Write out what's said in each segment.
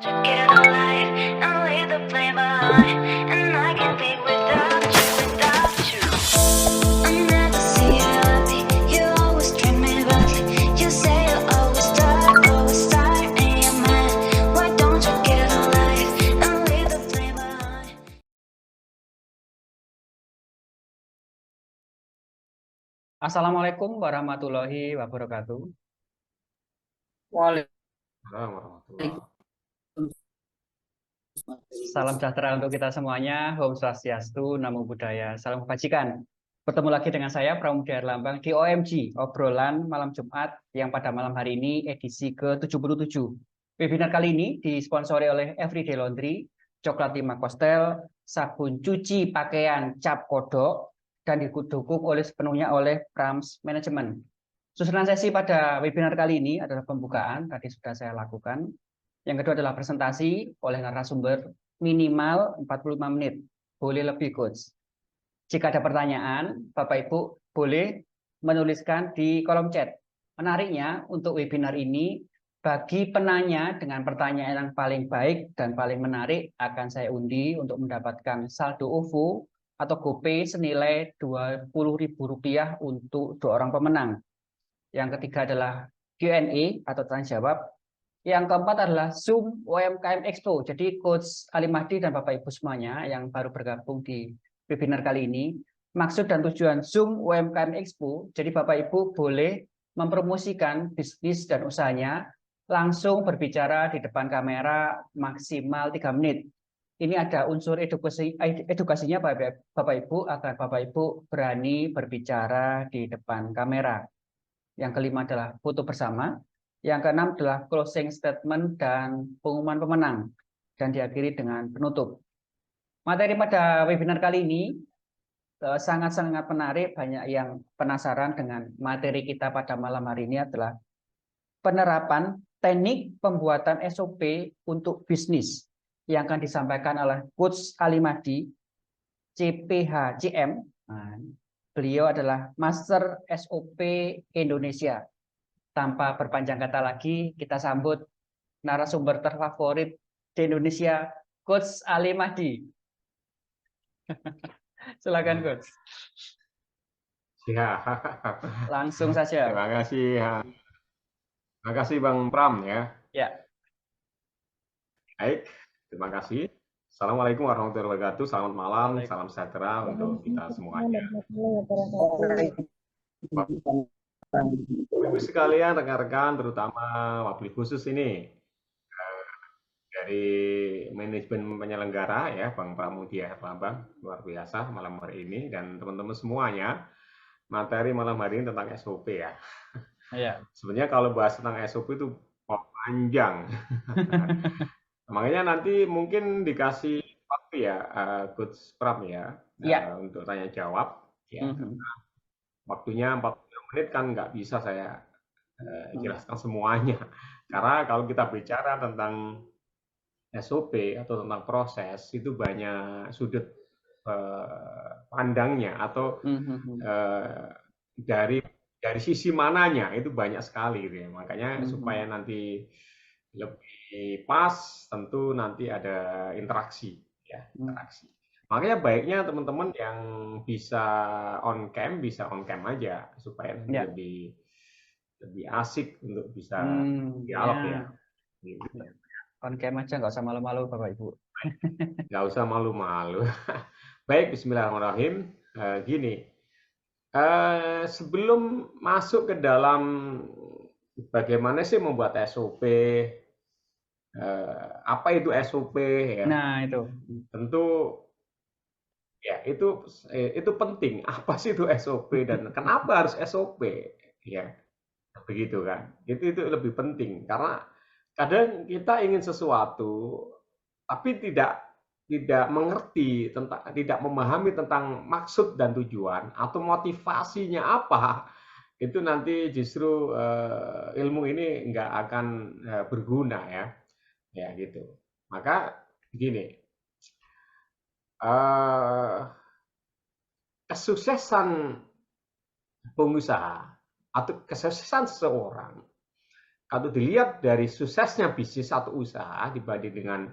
Get out of life and leave the blame behind. And I can't be without you, without you. I never see you happy. You always treat me badly. You say you always start in your mind. Why don't you get out of life and leave the blame behind? Assalamualaikum warahmatullahi wabarakatuh. Waalaikumsalam warahmatullahi. Salam sejahtera untuk kita semuanya. Om Swastiastu, Namo Buddhaya, salam kebajikan. Bertemu lagi dengan saya Pramudia Herlambang di OMG, obrolan malam Jumat yang pada malam hari ini edisi ke-77. Webinar kali ini disponsori oleh Everyday Laundry, Coklat 5 Kostel, sabun cuci pakaian Cap Kodok, dan didukung sepenuhnya oleh Prams Management. Susunan sesi pada webinar kali ini adalah pembukaan, tadi sudah saya lakukan. Yang kedua adalah presentasi oleh narasumber minimal 45 menit, boleh lebih coach. Jika ada pertanyaan, Bapak Ibu boleh menuliskan di kolom chat. Menariknya untuk webinar ini, bagi penanya dengan pertanyaan yang paling baik dan paling menarik akan saya undi untuk mendapatkan saldo OVO atau GoPay senilai Rp20.000 untuk 2 orang pemenang. Yang ketiga adalah Q&A atau tanya jawab. Yang keempat adalah Zoom UMKM Expo. Jadi Coach Ali Mahdi dan Bapak Ibu semuanya yang baru bergabung di webinar kali ini, maksud dan tujuan Zoom UMKM Expo, jadi Bapak Ibu boleh mempromosikan bisnis dan usahanya langsung berbicara di depan kamera maksimal 3 menit. Ini ada unsur edukasinya Bapak Ibu agar Bapak Ibu berani berbicara di depan kamera. Yang kelima adalah foto bersama. Yang keenam adalah closing statement dan pengumuman pemenang. Dan diakhiri dengan penutup. Materi pada webinar kali ini sangat-sangat menarik. Banyak yang penasaran dengan materi kita pada malam hari ini adalah penerapan teknik pembuatan SOP untuk bisnis yang akan disampaikan oleh Coach Ali Mahdi, CPHCM. Beliau adalah Master SOP Indonesia. Tanpa berpanjang kata lagi, kita sambut narasumber terfavorit di Indonesia, Coach Ali Mahdi. Silakan, Coach. Ya. Langsung saja. Terima kasih. Terima kasih Bang Pram ya. Ya. Baik, terima kasih. Assalamualaikum warahmatullahi wabarakatuh. Selamat malam, salam sejahtera untuk kita semuanya. Ibu sekalian, rekan-rekan, terutama wabil khusus ini dari manajemen penyelenggara ya, Bang Pramudia Herlambang, luar biasa malam hari ini, dan teman-teman semuanya, materi malam hari ini tentang SOP ya. Ya. Sebenarnya kalau bahas tentang SOP itu panjang. Makanya nanti mungkin dikasih waktu ya, Coach Pram ya, untuk tanya jawab. Ya, karena waktunya 40 menit kan nggak bisa saya jelaskan semuanya. Karena kalau kita bicara tentang SOP atau tentang proses, itu banyak sudut pandangnya atau dari sisi mananya itu banyak sekali gitu ya. Makanya supaya nanti lebih pas, tentu nanti ada interaksi ya, interaksi. Makanya baiknya teman-teman yang bisa on cam aja supaya nanti lebih asik untuk bisa dialog ya. Gitu. On cam aja, nggak usah malu-malu Bapak Ibu. Nggak usah malu-malu. Baik, Bismillahirrahmanirrahim. Gini, sebelum masuk ke dalam bagaimana sih membuat SOP, apa itu SOP ya? Nah itu. Tentu ya itu penting. Apa sih itu SOP dan kenapa harus SOP? Ya, begitu kan? Itu lebih penting karena kadang kita ingin sesuatu tapi tidak mengerti tentang, tidak memahami tentang maksud dan tujuan atau motivasinya apa. Itu nanti justru ilmu ini nggak akan berguna ya. Ya gitu. Maka begini. Kesuksesan pengusaha atau kesuksesan seseorang atau dilihat dari suksesnya bisnis atau usaha dibanding dengan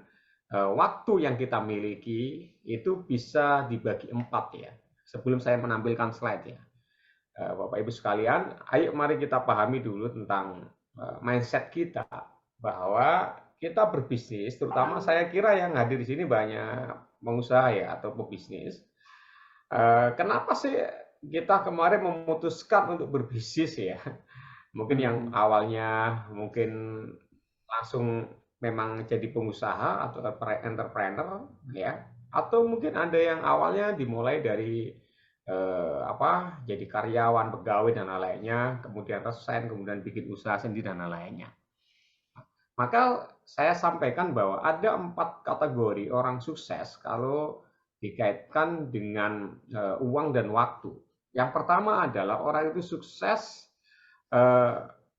waktu yang kita miliki, itu bisa dibagi 4 ya. Sebelum saya menampilkan slide ya. Bapak Ibu sekalian, ayo mari kita pahami dulu tentang mindset kita bahwa kita berbisnis, terutama saya kira yang hadir di sini banyak pengusaha ya atau pebisnis. Kenapa sih kita kemarin memutuskan untuk berbisnis ya? Mungkin yang awalnya mungkin langsung memang jadi pengusaha atau entrepreneur ya, atau mungkin ada yang awalnya dimulai dari jadi karyawan, pegawai dan lain-lainnya, kemudian resign, kemudian bikin usaha sendiri dan lain-lainnya. Maka saya sampaikan bahwa ada 4 kategori orang sukses kalau dikaitkan dengan uang dan waktu. Yang pertama adalah orang itu sukses,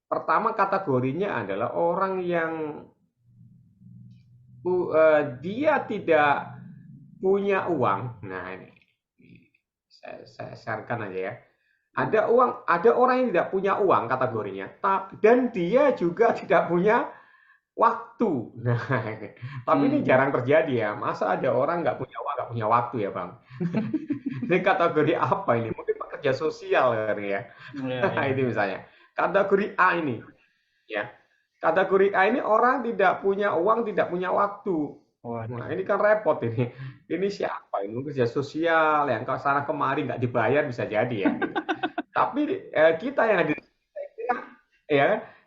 pertama kategorinya adalah orang yang dia tidak punya uang. Nah ini saya sharekan aja ya. Ada orang yang tidak punya uang kategorinya, dan dia juga tidak punya waktu. Nah, tapi ini jarang terjadi ya. Masa ada orang nggak punya uang, nggak punya waktu ya, Bang? Ini kategori apa ini? Mungkin pekerja sosial kan ya. Ini misalnya. Kategori A ini, ya. Kategori A ini orang tidak punya uang, tidak punya waktu. Nah, ini kan repot ini. Ini siapa? Ini kerja sosial yang ke sana kemari nggak dibayar bisa jadi ya. Tapi kita yang hadir,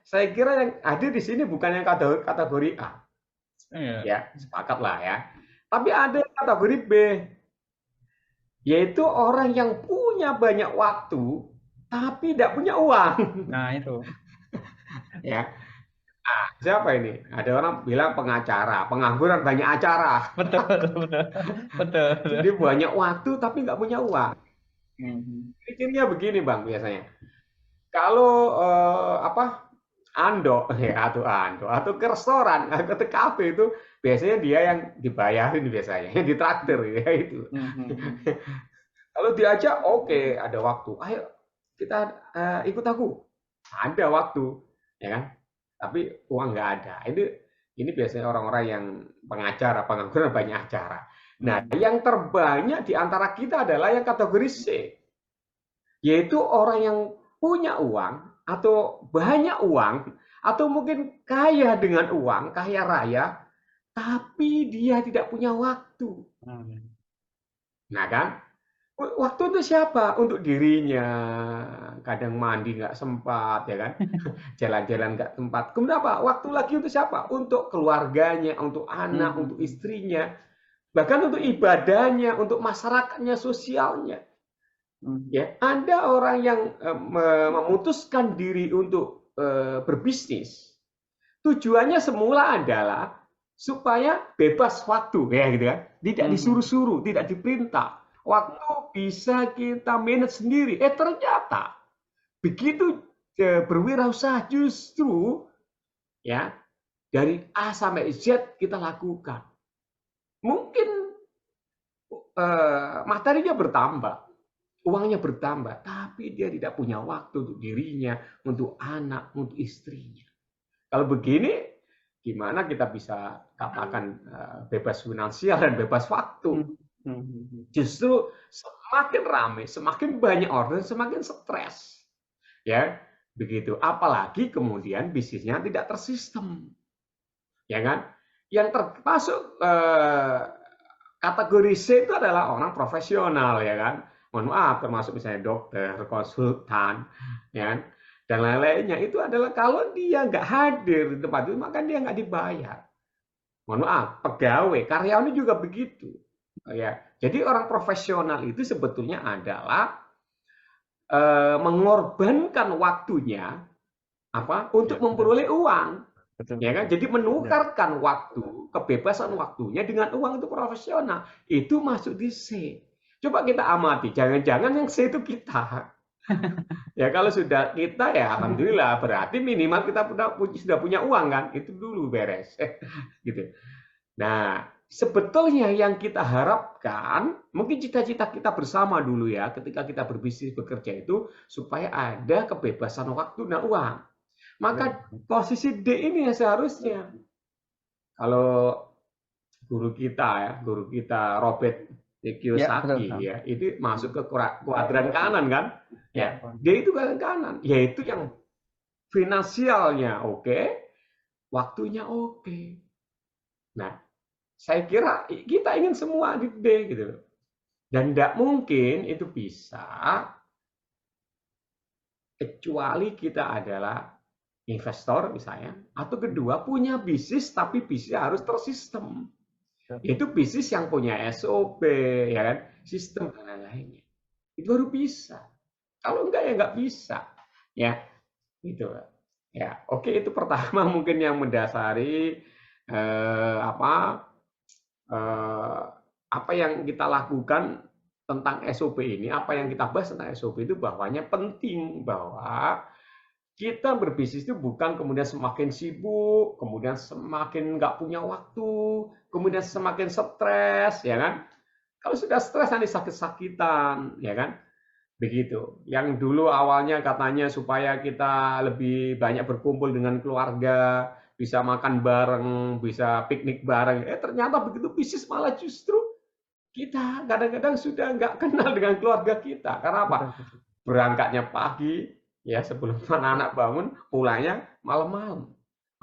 saya kira yang hadir di sini bukan yang kategori A. Ya, sepakat lah ya. Tapi ada kategori B, yaitu orang yang punya banyak waktu tapi tidak punya uang. Nah, itu. Ya. Nah, siapa ini? Ada orang bilang pengacara, pengangguran banyak acara. Betul. Jadi banyak waktu tapi nggak punya uang. Pikirnya begini, Bang, biasanya. Kalau Ando ya atau ke restoran, ke kafe itu biasanya dia yang dibayarin biasanya, yang ditraktir ya itu. Kalau diajak, oke, ada waktu. Ayo kita ikut aku. Ada waktu, ya kan? Tapi uang nggak ada. Ini biasanya orang-orang yang pengacara, pengangguran banyak acara. Nah, yang terbanyak di antara kita adalah yang kategori C, yaitu orang yang punya uang atau banyak uang atau mungkin kaya dengan uang, kaya raya, tapi dia tidak punya waktu. Nah kan, waktu itu siapa? Untuk dirinya, kadang mandi nggak sempat, ya kan? Jalan-jalan nggak sempat. Kemudian apa? Waktu lagi untuk siapa? Untuk keluarganya, untuk anak, untuk istrinya, bahkan untuk ibadahnya, untuk masyarakatnya, sosialnya. Ya, ada orang yang memutuskan diri untuk berbisnis. Tujuannya semula adalah supaya bebas waktu, ya gitu kan? Tidak disuruh-suruh, tidak diperintah. Waktu bisa kita manage sendiri. Ternyata begitu berwirausaha justru ya dari A sampai Z kita lakukan. Mungkin materinya bertambah, uangnya bertambah, tapi dia tidak punya waktu untuk dirinya, untuk anak, untuk istrinya. Kalau begini, gimana kita bisa katakan bebas finansial dan bebas waktu? Justru semakin ramai, semakin banyak order, semakin stres. Ya, begitu. Apalagi kemudian bisnisnya tidak tersistem. Ya kan? Yang termasuk kategori C itu adalah orang profesional, ya kan? Mohon maaf, termasuk misalnya dokter, konsultan, ya kan? Dan lain-lainnya. Itu adalah kalau dia nggak hadir di tempat itu, maka dia nggak dibayar. Mohon maaf, pegawai, karyawan juga begitu. Ya, jadi orang profesional itu sebetulnya adalah mengorbankan waktunya untuk memperoleh uang. Ya kan? Jadi menukarkan waktu, kebebasan waktunya dengan uang itu profesional. Itu masuk di C. Coba kita amati, jangan-jangan yang C itu kita. Ya kalau sudah kita ya alhamdulillah, berarti minimal kita sudah punya uang kan, itu dulu beres. Gitu. Nah, sebetulnya yang kita harapkan, mungkin cita-cita kita bersama dulu ya, ketika kita berbisnis bekerja itu supaya ada kebebasan waktu dan uang. Maka posisi D ini ya seharusnya. Kalau guru kita Robert Kiyosaki ya, itu masuk ke kuadran kanan kan? Ya, D itu kuadran kanan, yaitu yang finansialnya oke, waktunya oke. Nah, saya kira kita ingin semua di D gitu loh. Dan tidak mungkin itu bisa kecuali kita adalah investor misalnya, atau kedua punya bisnis tapi bisnis harus tersistem. Itu bisnis yang punya SOP, ya kan, sistem dan lain-lainnya. Itu baru bisa. Kalau enggak ya enggak bisa, ya, gitu. Ya, oke itu pertama mungkin yang mendasari apa yang kita lakukan tentang SOP ini, apa yang kita bahas tentang SOP itu bahwanya penting bahwa kita berbisnis itu bukan kemudian semakin sibuk, kemudian semakin nggak punya waktu, kemudian semakin stres, ya kan? Kalau sudah stres nanti sakit-sakitan, ya kan? Begitu. Yang dulu awalnya katanya supaya kita lebih banyak berkumpul dengan keluarga, bisa makan bareng, bisa piknik bareng. Ternyata begitu bisnis malah justru kita kadang-kadang sudah nggak kenal dengan keluarga kita. Karena apa? Berangkatnya pagi, ya sebelum anak-anak bangun, pulangnya malam-malam.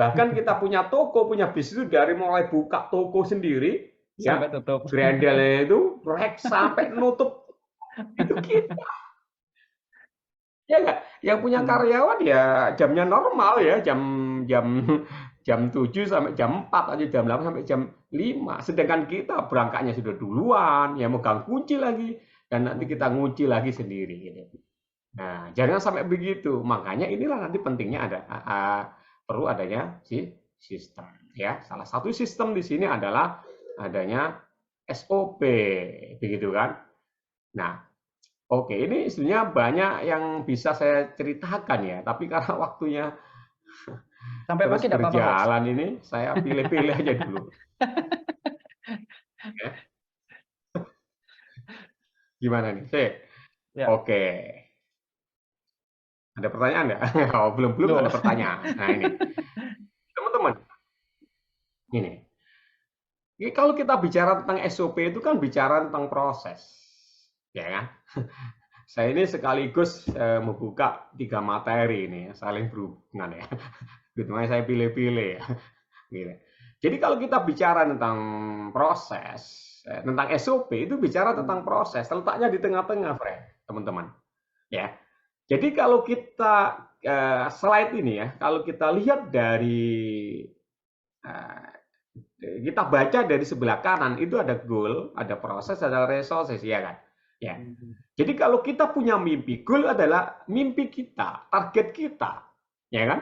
Bahkan kita punya toko, punya bisnis itu dari mulai buka toko sendiri, ya, grendelnya itu, rek sampai nutup, itu kita. Ya nggak? Yang punya karyawan ya jamnya normal ya, jam 7 sampai jam 4 aja, jam 8 sampai jam 5. Sedangkan kita berangkatnya sudah duluan, ya megang kunci lagi, dan nanti kita ngunci lagi sendiri gitu. Nah, jangan sampai begitu. Makanya inilah nanti pentingnya perlu adanya sistem. Ya, salah satu sistem di sini adalah adanya SOP, begitu kan? Nah, oke, ini sebenarnya banyak yang bisa saya ceritakan ya, tapi karena waktunya sampai terus pagi tidak apa-apa, berjalan ini, saya pilih-pilih aja dulu. Ya. Gimana nih? Ya. Oke. Ada pertanyaan nggak? Oh, belum ada pertanyaan. Nah ini, teman-teman, ini kalau kita bicara tentang SOP itu kan bicara tentang proses, ya kan? Saya ini sekaligus membuka 3 materi ini, saling berhubungan ya. Gitu, makanya saya pilih-pilih ya. Gitu. Jadi kalau kita bicara tentang proses, tentang SOP itu bicara tentang proses, letaknya di tengah-tengah, teman-teman. Ya. Jadi kalau kita slide ini ya, kalau kita lihat dari kita baca dari sebelah kanan itu ada goal, ada proses, ada resources, ya kan? Ya. Jadi kalau kita punya mimpi, goal adalah mimpi kita, target kita, ya kan?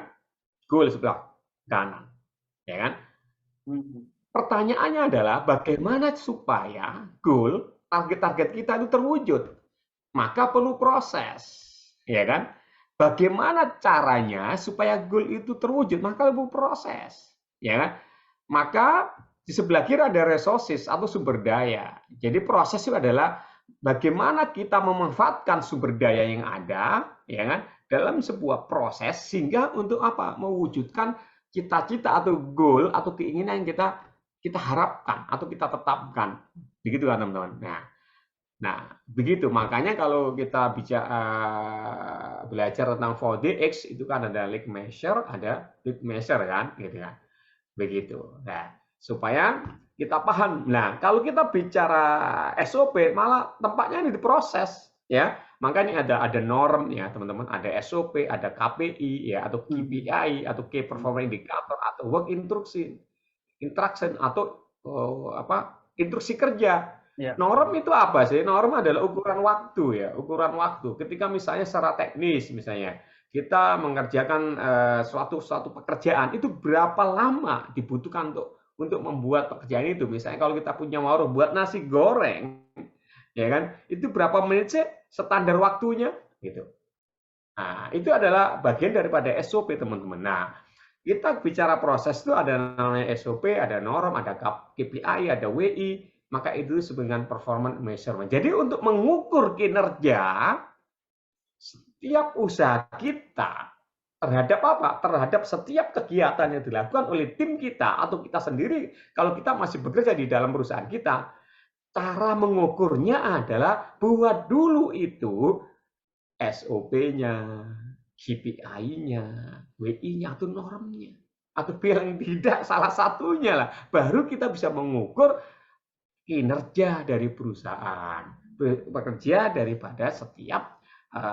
Goal sebelah kanan, ya kan? Pertanyaannya adalah bagaimana supaya goal, target-target kita itu terwujud? Maka perlu proses. Ya kan? Bagaimana caranya supaya goal itu terwujud? Maka perlu proses, ya kan? Maka di sebelah kiri ada resources atau sumber daya. Jadi proses itu adalah bagaimana kita memanfaatkan sumber daya yang ada, ya kan, dalam sebuah proses sehingga untuk apa? Mewujudkan cita-cita atau goal atau keinginan yang kita harapkan atau kita tetapkan. Begitu kan, teman-teman? Nah, begitu. Makanya kalau kita belajar tentang 4DX itu kan ada lead measure, ada lead measure kan, gitu kan. Begitu. Nah, supaya kita paham. Nah, kalau kita bicara SOP malah tempatnya di proses, ya. Makanya ada norm ya, teman-teman, ada SOP, ada KPI ya atau KPI atau Key Performance Indicator atau work instruction atau instruksi kerja. Ya. Norm itu apa sih? Norm adalah ukuran waktu ya, ukuran waktu. Ketika misalnya secara teknis misalnya kita mengerjakan suatu pekerjaan itu berapa lama dibutuhkan untuk membuat pekerjaan itu. Misalnya kalau kita punya warung buat nasi goreng, ya kan? Itu berapa menit sih standar waktunya gitu. Nah, itu adalah bagian daripada SOP, teman-teman. Nah, kita bicara proses itu ada namanya SOP, ada norm, ada KPI, ada WI. Maka itu sebagai performance measurement. Jadi untuk mengukur kinerja setiap usaha kita, Terhadap apa? Terhadap setiap kegiatan yang dilakukan oleh tim kita atau kita sendiri kalau kita masih bekerja di dalam perusahaan kita. Cara mengukurnya adalah buat dulu itu SOP-nya, KPI-nya, WI-nya atau normnya. Atau bilang tidak salah satunya lah. Baru kita bisa mengukur kinerja dari perusahaan, bekerja daripada setiap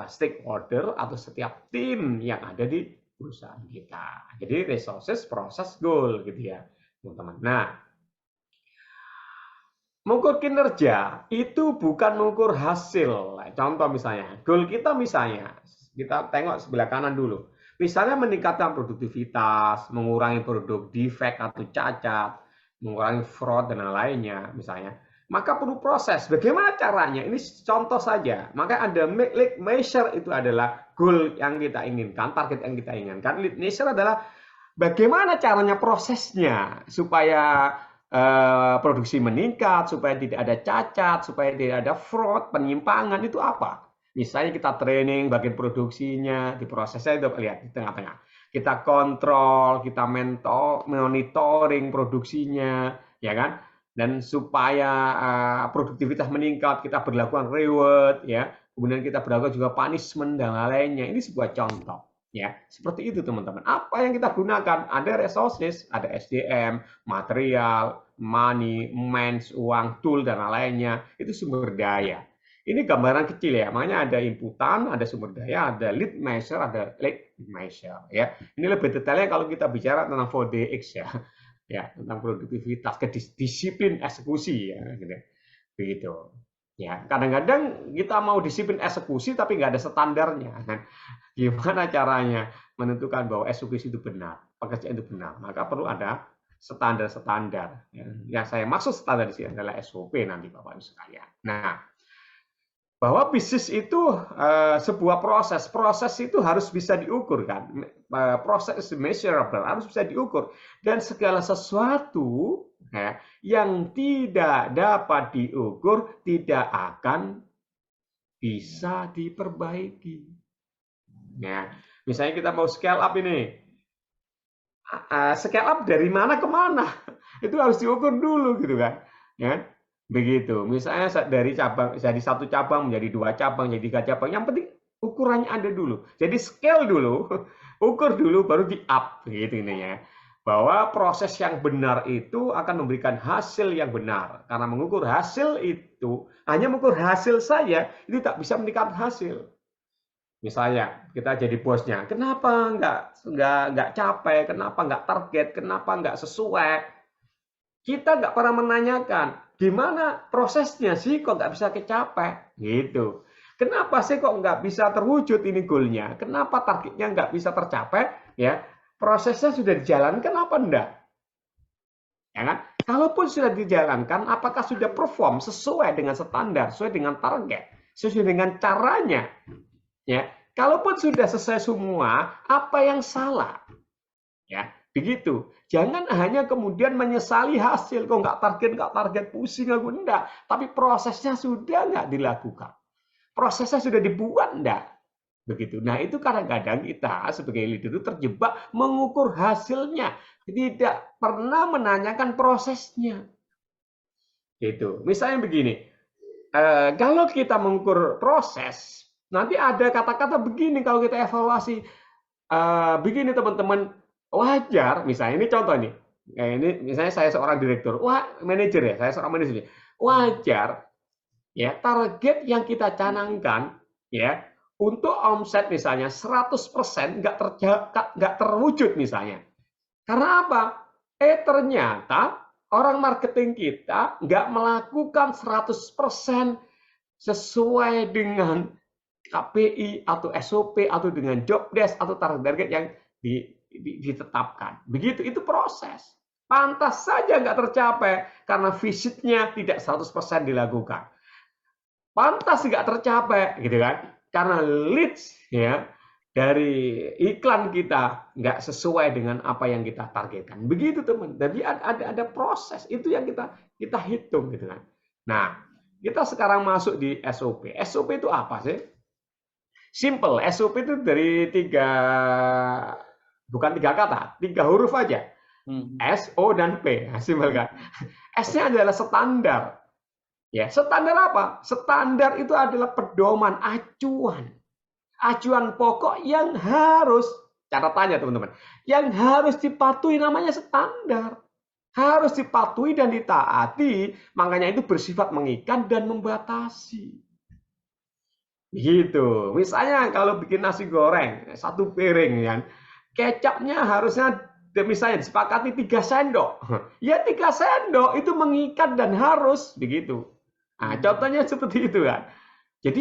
stakeholder atau setiap tim yang ada di perusahaan kita. Jadi resources, proses, goal gitu ya, teman-teman. Nah, mengukur kinerja itu bukan mengukur hasil. Contoh misalnya, goal kita misalnya, kita tengok sebelah kanan dulu. Misalnya meningkatkan produktivitas, mengurangi produk defect atau cacat, mengurangi fraud dan lainnya misalnya, maka perlu proses. Bagaimana caranya? Ini contoh saja. Maka ada lead measure, itu adalah goal yang kita inginkan, target yang kita inginkan. Lead measure adalah bagaimana caranya, prosesnya supaya produksi meningkat, supaya tidak ada cacat, supaya tidak ada fraud, penyimpangan, itu apa? Misalnya kita training bagian produksinya, di prosesnya itu lihat di tengah-tengah. Kita kontrol, kita monitoring produksinya, ya kan? Dan supaya produktivitas meningkat, kita berlakukan reward, ya. Kemudian kita berlakukan juga punishment dan lainnya. Ini sebuah contoh, ya. Seperti itu teman-teman. Apa yang kita gunakan? Ada resources, ada SDM, material, money, mens, uang, tool dan lainnya. Itu sumber daya. Ini gambaran kecil ya, makanya ada inputan, ada sumber daya, ada lead measure, ada lead measure ya. Ini lebih detailnya kalau kita bicara tentang 4DX ya. Ya, tentang produktivitas, disiplin eksekusi ya, gitu. Begitu. Ya, kadang-kadang kita mau disiplin eksekusi tapi nggak ada standarnya. Gimana caranya menentukan bahwa eksekusi itu benar, pekerjaan itu benar? Maka perlu ada standar-standar. Yang saya maksud standar di sini adalah SOP nanti Bapak Ibu sekalian. Nah, bahwa bisnis itu sebuah proses itu harus bisa diukur kan, proses measurable, harus bisa diukur, dan segala sesuatu ya, yang tidak dapat diukur tidak akan bisa diperbaiki. Nah, misalnya kita mau scale up ini, scale up dari mana ke mana itu harus diukur dulu gitu kan, ya. Begitu. Misalnya dari satu cabang menjadi 2 cabang, jadi 3 cabang. Yang penting ukurannya ada dulu. Jadi scale dulu, ukur dulu, baru di up, gitu intinya. Bahwa proses yang benar itu akan memberikan hasil yang benar. Karena mengukur hasil itu, hanya mengukur hasil saja, itu tak bisa meningkatkan hasil. Misalnya kita jadi bosnya, kenapa nggak capai, kenapa nggak target, kenapa nggak sesuai? Kita nggak pernah menanyakan, gimana prosesnya sih kok nggak bisa kecapai? Gitu. Kenapa sih kok nggak bisa terwujud ini goalnya? Kenapa targetnya nggak bisa tercapai? Ya, prosesnya sudah dijalankan apa enggak? Ya kan? Kalaupun sudah dijalankan, apakah sudah perform sesuai dengan standar, sesuai dengan target, sesuai dengan caranya? Ya, kalaupun sudah selesai semua, apa yang salah? Ya, begitu. Jangan hanya kemudian menyesali hasil, kok nggak target, pusing aku, enggak. Tapi prosesnya sudah nggak dilakukan. Prosesnya sudah dibuat, enggak. Begitu. Nah, itu kadang-kadang kita sebagai leader itu terjebak mengukur hasilnya. Tidak pernah menanyakan prosesnya. Gitu. Misalnya begini, kalau kita mengukur proses, nanti ada kata-kata begini kalau kita evaluasi. Begini teman-teman, wajar, misalnya ini contoh nih, ini misalnya saya seorang direktur, manajer ya, saya seorang manajer, wajar ya target yang kita canangkan ya untuk omset misalnya 100% nggak terwujud misalnya. Karena apa? Ternyata orang marketing kita nggak melakukan 100% sesuai dengan KPI atau SOP atau dengan job desk atau target yang ditetapkan. Begitu, itu proses. Pantas saja nggak tercapai karena visitnya tidak 100% dilakukan. Pantas nggak tercapai, gitu kan? Karena leads ya dari iklan kita nggak sesuai dengan apa yang kita targetkan. Begitu teman. Jadi ada proses itu yang kita hitung, gitu kan? Nah, kita sekarang masuk di SOP. SOP itu apa sih? Simple, SOP itu dari bukan tiga kata, 3 huruf aja. S, O, dan P. Nah, simpel kan? S-nya adalah standar. Ya, standar apa? Standar itu adalah pedoman, acuan. Acuan pokok yang harus, catatannya teman-teman, yang harus dipatuhi namanya standar. Harus dipatuhi dan ditaati, makanya itu bersifat mengikat dan membatasi. Gitu. Misalnya kalau bikin nasi goreng, 1 piring ya, kecapnya harusnya misalnya disepakati 3 sendok. Ya 3 sendok itu mengikat dan harus begitu. Nah, contohnya seperti itu kan. Jadi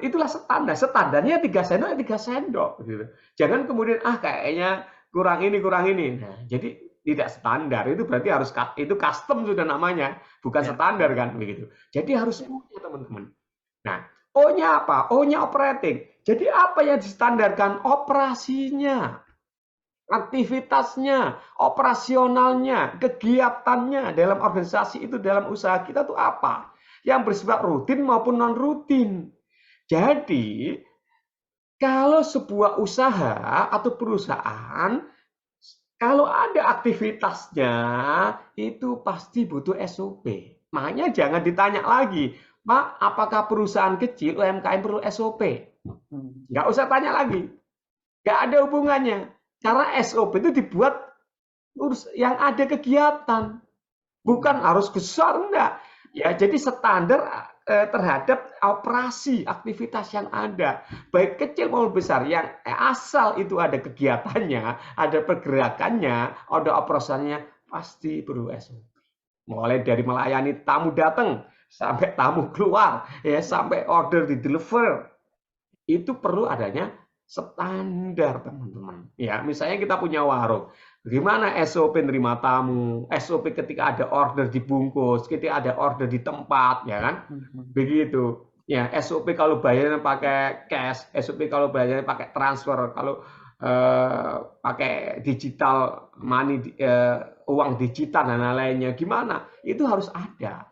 itulah standar. Standarnya 3 sendok ya 3 sendok gitu. Jangan kemudian kayaknya kurang ini. Nah, jadi tidak standar itu berarti harus itu custom sudah namanya, bukan standar kan begitu. Jadi harus punya teman-teman. Nah, O-nya apa? O-nya operating. Jadi apa yang distandarkan? Operasinya, aktivitasnya, operasionalnya, kegiatannya dalam organisasi itu, dalam usaha kita itu apa? Yang bersifat rutin maupun non-rutin. Jadi, kalau sebuah usaha atau perusahaan, kalau ada aktivitasnya, itu pasti butuh SOP. Makanya jangan ditanya lagi, Pak, apakah perusahaan kecil UMKM perlu SOP? Nggak usah tanya lagi. Nggak ada hubungannya. Karena SOP itu dibuat yang ada kegiatan. Bukan harus besar, enggak. Ya, jadi standar terhadap operasi, aktivitas yang ada. Baik kecil maupun besar. Yang asal itu ada kegiatannya, ada pergerakannya, ada operasinya, pasti perlu SOP. Mulai dari melayani tamu datang, sampai tamu keluar, ya sampai order di deliver, itu perlu adanya standar teman-teman. Ya, misalnya kita punya warung, gimana SOP nerima tamu, SOP ketika ada order dibungkus, ketika ada order di tempat, ya kan? Begitu. Ya, SOP kalau bayarnya pakai cash, SOP kalau bayarnya pakai transfer, kalau pakai digital money, uang digital dan lain-lainnya, gimana? Itu harus ada.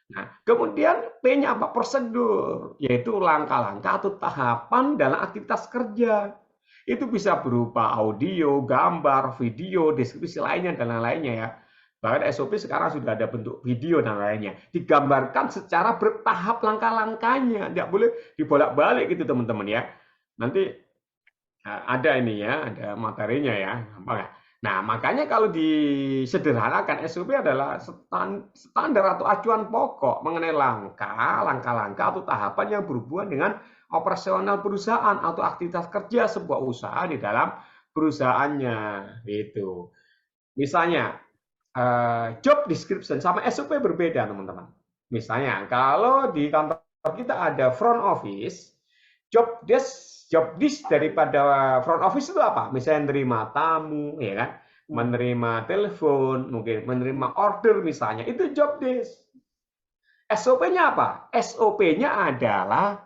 Nah, kemudian P-nya apa? Prosedur, yaitu langkah-langkah atau tahapan dalam aktivitas kerja. Itu bisa berupa audio, gambar, video, deskripsi lainnya, dan lain-lainnya ya. Bahkan SOP sekarang sudah ada bentuk video dan lainnya. Digambarkan secara bertahap langkah-langkahnya. Tidak boleh dibolak-balik gitu teman-teman ya. Nanti ada ini ya, ada materinya ya. Gampang ya. Nah, makanya kalau disederhanakan, SOP adalah standar atau acuan pokok mengenai langkah-langkah atau tahapan yang berhubungan dengan operasional perusahaan atau aktivitas kerja sebuah usaha di dalam perusahaannya. Gitu. Misalnya, job description sama SOP berbeda, teman-teman. Misalnya, kalau di kantor kita ada front office, job desk daripada front office itu apa? Misalnya menerima tamu, ya kan? Menerima telepon, mungkin menerima order misalnya, itu job desk. SOP-nya apa? SOP-nya adalah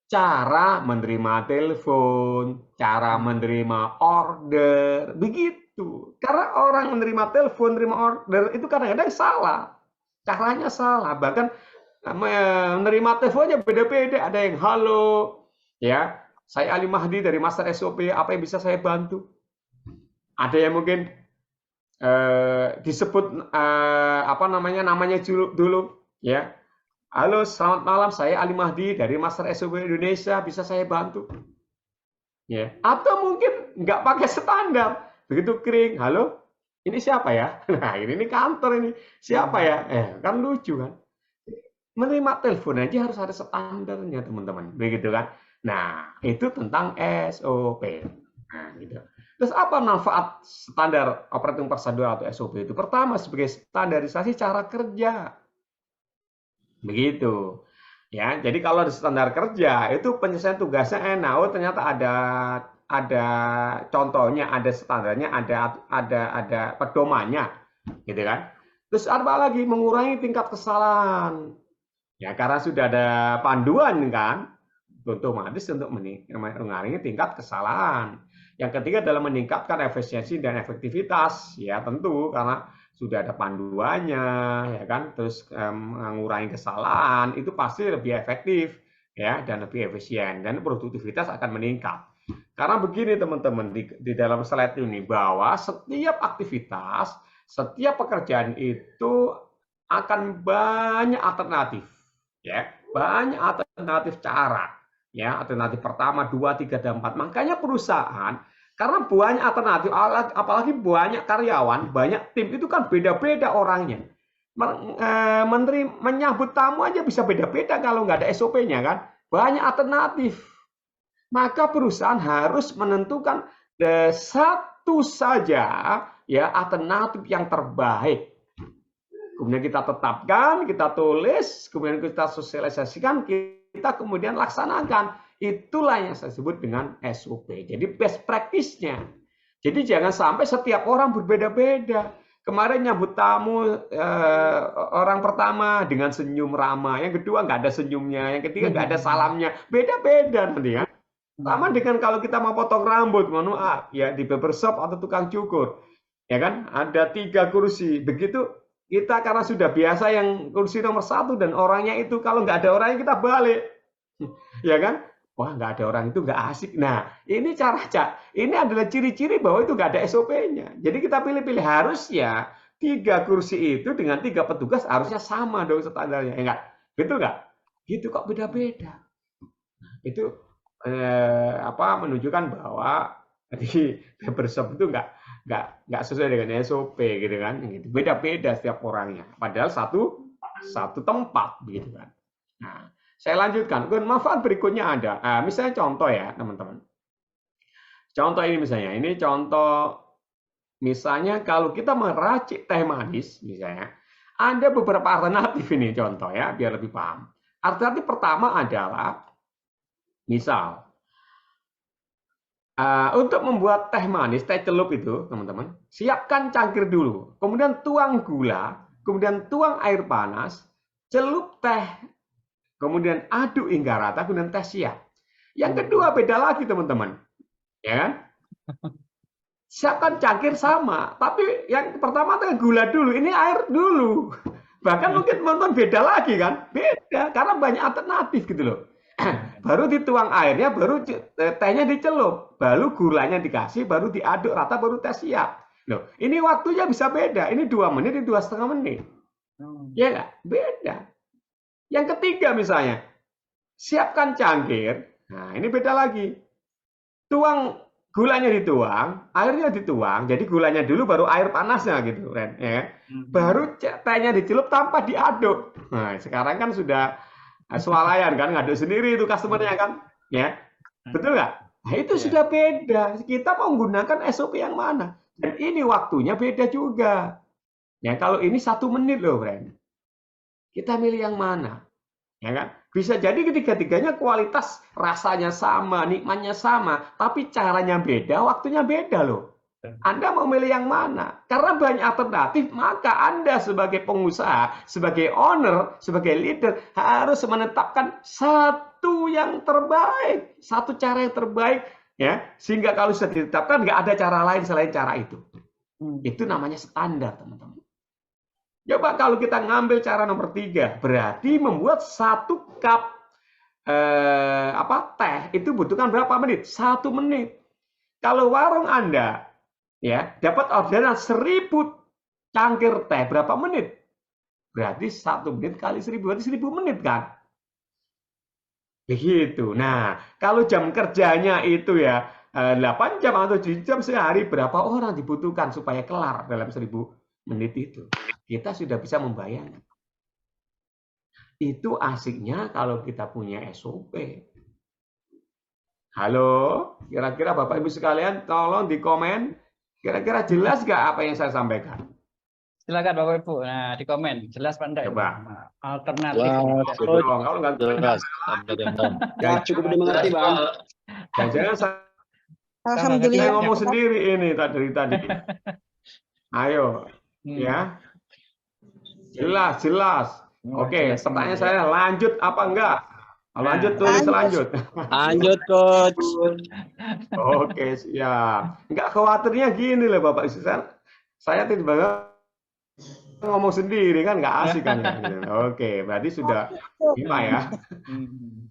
cara menerima telepon, cara menerima order, begitu. Karena orang menerima telepon, menerima order itu kadang-kadang salah. Caranya salah, bahkan menerima teleponnya beda-beda, ada yang halo, ya. Saya Ali Mahdi dari Master SOP, apa yang bisa saya bantu? Ada yang mungkin disebut namanya dulu, ya. Halo, selamat malam, saya Ali Mahdi dari Master SOP Indonesia, bisa saya bantu? Ya. Atau mungkin nggak pakai standar, begitu kering, halo, ini siapa ya? Nah, ini kantor ini, siapa ya? Kan lucu kan? Menerima telepon aja harus ada standarnya teman-teman, begitu kan? Nah, itu tentang SOP. Nah, gitu. Terus apa manfaat standar operating procedure atau SOP itu? Pertama, sebagai standarisasi cara kerja. Begitu. Ya, jadi kalau di standar kerja itu penyelesaian tugasnya enak. Oh, ternyata ada contohnya, ada standarnya, ada pedomannya, gitu kan? Terus apa lagi? Mengurangi tingkat kesalahan. Ya, karena sudah ada panduan kan, otomatis untuk mengurangi tingkat kesalahan. Yang ketiga adalah meningkatkan efisiensi dan efektivitas, ya tentu karena sudah ada panduannya, ya kan, terus mengurangi kesalahan itu pasti lebih efektif ya, dan lebih efisien, dan produktivitas akan meningkat. Karena begini teman-teman, di dalam slide ini bahwa setiap aktivitas, setiap pekerjaan itu akan banyak alternatif, ya, banyak alternatif cara, ya, alternatif pertama, dua, tiga, dan empat. Makanya perusahaan, karena banyak alternatif, apalagi banyak karyawan, banyak tim, itu kan beda-beda orangnya. Menteri menyambut tamu aja bisa beda-beda kalau nggak ada SOP-nya kan, banyak alternatif. Maka perusahaan harus menentukan satu saja ya alternatif yang terbaik. Kemudian kita tetapkan, kita tulis, kemudian kita sosialisasikan, kita kemudian laksanakan. Itulah yang saya sebut dengan SOP. Jadi best practice-nya. Jadi jangan sampai setiap orang berbeda-beda. Kemarin nyambut tamu orang pertama dengan senyum ramah, yang kedua nggak ada senyumnya, yang ketiga nggak ada salamnya, beda-beda nanti kan. Sama dengan kalau kita mau potong rambut, ya di barbershop atau tukang cukur, ya kan, ada 3 kursi. Begitu kita karena sudah biasa yang kursi nomor 1 dan orangnya itu kalau nggak ada orangnya kita balik, ya kan? Wah nggak ada orang itu nggak asik. Nah ini ini adalah ciri-ciri bahwa itu nggak ada SOP-nya. Jadi kita pilih-pilih, harusnya 3 kursi itu dengan 3 petugas harusnya sama dong standarnya, enggak? Betul nggak? Gitu kok beda-beda. Itu menunjukkan bahwa di barbershop itu nggak sesuai dengan SOP gitu kan, gitu. Beda-beda setiap orangnya, padahal satu tempat begitu kan. Nah, saya lanjutkan. Manfaat berikutnya ada, misalnya contoh ya teman-teman. Contoh ini misalnya kalau kita meracik teh manis misalnya, ada beberapa alternatif ini contoh ya biar lebih paham. Alternatif pertama adalah misal, untuk membuat teh manis, teh celup itu, teman-teman, siapkan cangkir dulu, kemudian tuang gula, kemudian tuang air panas, celup teh, kemudian aduk hingga rata, kemudian teh siap. Yang kedua beda lagi, teman-teman, ya kan? Siapkan cangkir sama, tapi yang pertama teh gula dulu, ini air dulu. Bahkan mungkin beda lagi kan? Beda, karena banyak alternatif gitu loh. Baru dituang airnya, baru tehnya dicelup, baru gulanya dikasih, baru diaduk rata, baru teh siap. Loh, ini waktunya bisa beda. Ini 2 menit, ini 2,5 menit. Ya nggak? Beda. Yang ketiga misalnya, siapkan cangkir. Nah, ini beda lagi. Gulanya dituang, airnya dituang. Jadi gulanya dulu, baru air panasnya gitu, Ren. Ya. Baru tehnya dicelup tanpa diaduk. Nah, sekarang kan sudah swalayan kan, ngaduk sendiri itu customernya kan, ya betul nggak? Nah itu sudah beda. Kita mau menggunakan SOP yang mana? Dan ini waktunya beda juga. Ya kalau ini 1 menit loh, friend. Kita milih yang mana? Ya kan? Bisa jadi ketiga-tiganya kualitas rasanya sama, nikmatnya sama, tapi caranya beda, waktunya beda loh. Anda mau milih yang mana? Karena banyak alternatif, maka Anda sebagai pengusaha, sebagai owner, sebagai leader, harus menetapkan satu yang terbaik, satu cara yang terbaik, ya, sehingga kalau sudah ditetapkan, nggak ada cara lain selain cara itu. Itu namanya standar, teman-teman. Coba kalau kita ngambil cara nomor 3, berarti membuat 1 cup teh itu butuhkan berapa menit? 1 menit. Kalau warung Anda ya dapat orderan 1000 cangkir teh, berapa menit? Berarti 1 menit kali 1000, berarti 1000 menit kan? Begitu. Nah, kalau jam kerjanya itu ya 8 jam atau 7 jam sehari, berapa orang dibutuhkan supaya kelar dalam 1000 menit itu? Kita sudah bisa membayangkan. Itu asiknya kalau kita punya SOP. Halo, kira-kira Bapak Ibu sekalian tolong di komen. Kira-kira jelas nggak apa yang saya sampaikan? Silakan Bapak Ibu. Nah, di komen jelas Pak Ndai. Coba. Alternatif. Kalau nggak jelas. Ya, cukup dimengerti, Bang. Jangan saya Alhamdulillah. ngomong sendiri ini dari tadi. Ayo, ya. Jelas. Oke, pertanyaan saya lanjut apa enggak? Lanjut, tulis lanjut. Lanjut, Coach. Oke, siap. Enggak khawatirnya gini loh Bapak Ibu. Saya tidak ngomong sendiri kan nggak asik kan ya. Gitu. Oke, berarti sudah 5 ya.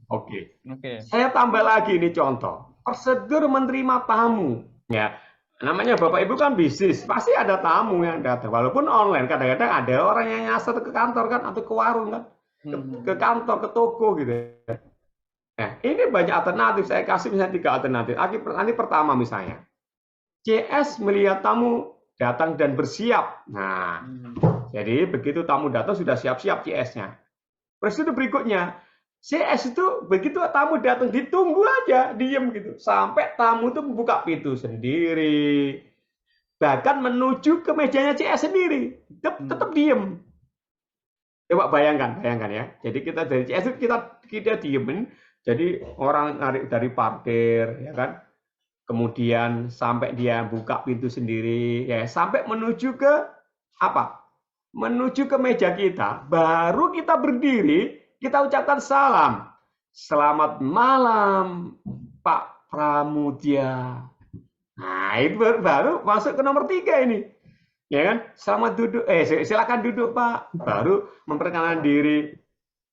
Oke. Oke. Saya tambah lagi ini contoh. Prosedur menerima tamu. Ya, namanya Bapak Ibu kan bisnis, pasti ada tamu yang datang. Walaupun online, kadang-kadang ada orang yang nyasar ke kantor kan, atau ke warung kan, ke kantor, ke toko gitu. Nah, ini banyak alternatif. Saya kasih misalnya 3 alternatif. Nanti pertama misalnya, CS melihat tamu datang dan bersiap. Nah, jadi begitu tamu datang sudah siap-siap CS-nya. Prosedur berikutnya, CS itu begitu tamu datang ditunggu aja, diem gitu, sampai tamu itu membuka pintu sendiri, bahkan menuju ke mejanya CS sendiri, tetap diem. Coba bayangkan ya. Jadi kita dari CS itu kita diemin, jadi orang narik dari parkir, ya kan, kemudian sampai dia buka pintu sendiri, ya sampai menuju ke apa? Menuju ke meja kita, baru kita berdiri, kita ucapkan salam. Selamat malam, Pak Pramudia. Nah, itu baru masuk ke nomor 3 ini. Ya kan? Selamat duduk. Silakan duduk, Pak. Baru memperkenalkan diri.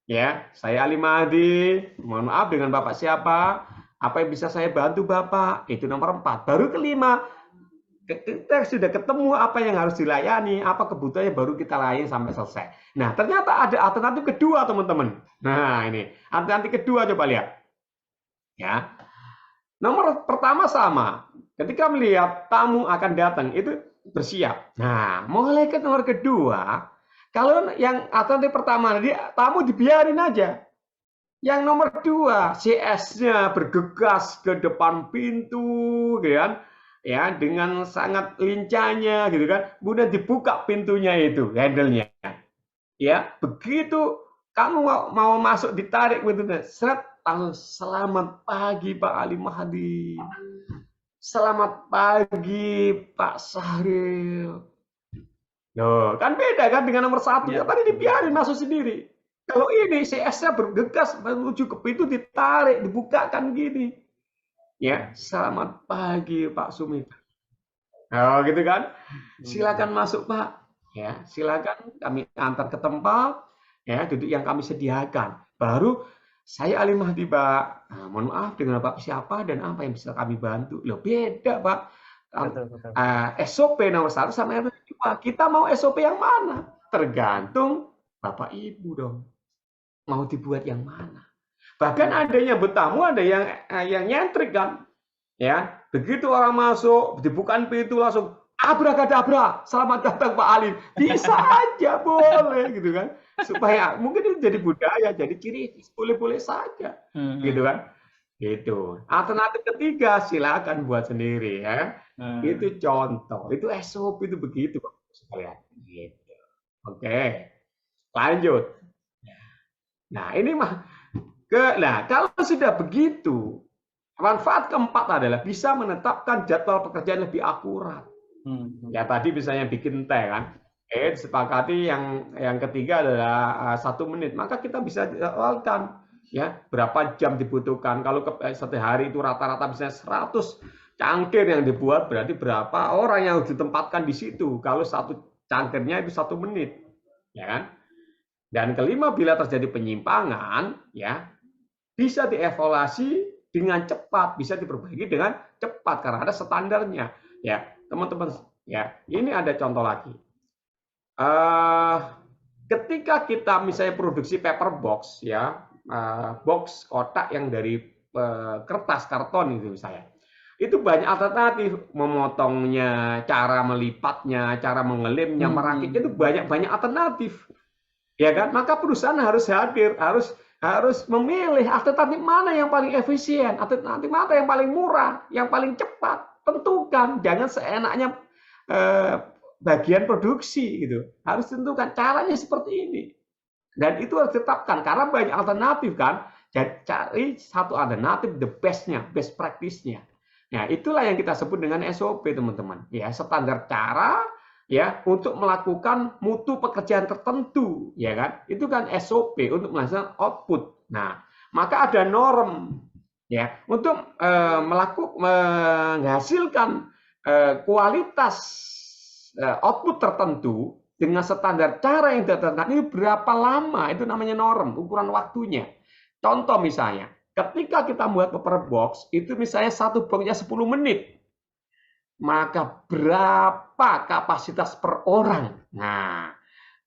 Ya, saya Ali Mahdi. Mohon maaf dengan Bapak siapa? Apa yang bisa saya bantu, Bapak? Itu nomor 4. Baru kelima, kita sudah ketemu apa yang harus dilayani, apa kebutuhannya, baru kita layani sampai selesai. Nah, ternyata ada alternatif kedua, teman-teman. Nah, ini alternatif kedua, coba lihat. Ya, nomor pertama sama. Ketika melihat tamu akan datang, itu bersiap. Nah, mulai ke nomor kedua, kalau yang alternatif pertama, tamu dibiarin aja. Yang nomor 2, CS-nya bergegas ke depan pintu, gitu kan? Ya, dengan sangat lincahnya gitu kan, kemudian dibuka pintunya itu, handle-nya. Ya, begitu kamu mau masuk, ditarik pintunya, seret, langsung selamat pagi Pak Ali Mahdi, selamat pagi Pak Sahril. Loh, kan beda kan dengan nomor 1, ya, tadi dibiarin masuk sendiri. Kalau ini CS-nya bergegas menuju ke pintu, ditarik, dibukakan gini. Ya, selamat pagi Pak Sumitra. Oh, gitu kan? Silakan masuk Pak. Ya, silakan kami antar ke tempat ya, duduk yang kami sediakan. Baru saya Ali Mahdi, Pak. Nah, mohon maaf dengan Bapak siapa dan apa yang bisa kami bantu. Loh, beda, Pak. Betul. SOP nomor 1 sama nomor 2. Kita mau SOP yang mana? Tergantung Bapak Ibu dong. Mau dibuat yang mana? Bahkan ada yang bertamu, ada yang nyentrik kan. Ya, begitu orang masuk, dibukain pintu langsung abrakadabra, selamat datang Pak Alim. Bisa aja, boleh gitu kan. Supaya mungkin itu jadi budaya, jadi ciri, boleh-boleh saja. Gitu kan. Gitu. Alternatif ketiga, silakan buat sendiri ya. Itu contoh, itu SOP itu begitu Pak sekalian. Gitu. Oke. Lanjut. Nah, ini mah kalau sudah begitu, manfaat keempat adalah bisa menetapkan jadwal pekerjaan lebih akurat. Ya tadi misalnya bikin teh kan, disepakati yang ketiga adalah 1 menit, maka kita bisa jadwalkan ya berapa jam dibutuhkan. Kalau satu hari itu rata-rata misalnya 100 cangkir yang dibuat, berarti berapa orang yang harus ditempatkan di situ. Kalau satu cangkirnya itu 1 menit, ya kan? Dan kelima, bila terjadi penyimpangan, ya bisa dievaluasi dengan cepat, bisa diperbaiki dengan cepat karena ada standarnya. Ya, teman-teman, ya ini ada contoh lagi. Ketika kita misalnya produksi paper box, ya box kotak yang dari kertas karton itu misalnya, itu banyak alternatif, memotongnya, cara melipatnya, cara mengelimnya, merakitnya itu banyak alternatif. Ya kan, maka perusahaan harus hadir, harus memilih alternatif mana yang paling efisien, alternatif mana yang paling murah, yang paling cepat. Tentukan, jangan seenaknya bagian produksi gitu. Harus tentukan caranya seperti ini. Dan itu harus ditetapkan karena banyak alternatif kan. Jadi cari satu alternatif the best-nya, best practice-nya. Nah, itulah yang kita sebut dengan SOP, teman-teman. Ya, standar cara ya untuk melakukan mutu pekerjaan tertentu, ya kan? Itu kan SOP untuk menghasilkan output. Nah, maka ada norm ya untuk menghasilkan kualitas output tertentu, dengan standar cara yang ditetapkan ini berapa lama, itu namanya norm, ukuran waktunya. Contoh misalnya, ketika kita buat paper box, itu misalnya satu boxnya 10 menit, maka berapa kapasitas per orang? Nah,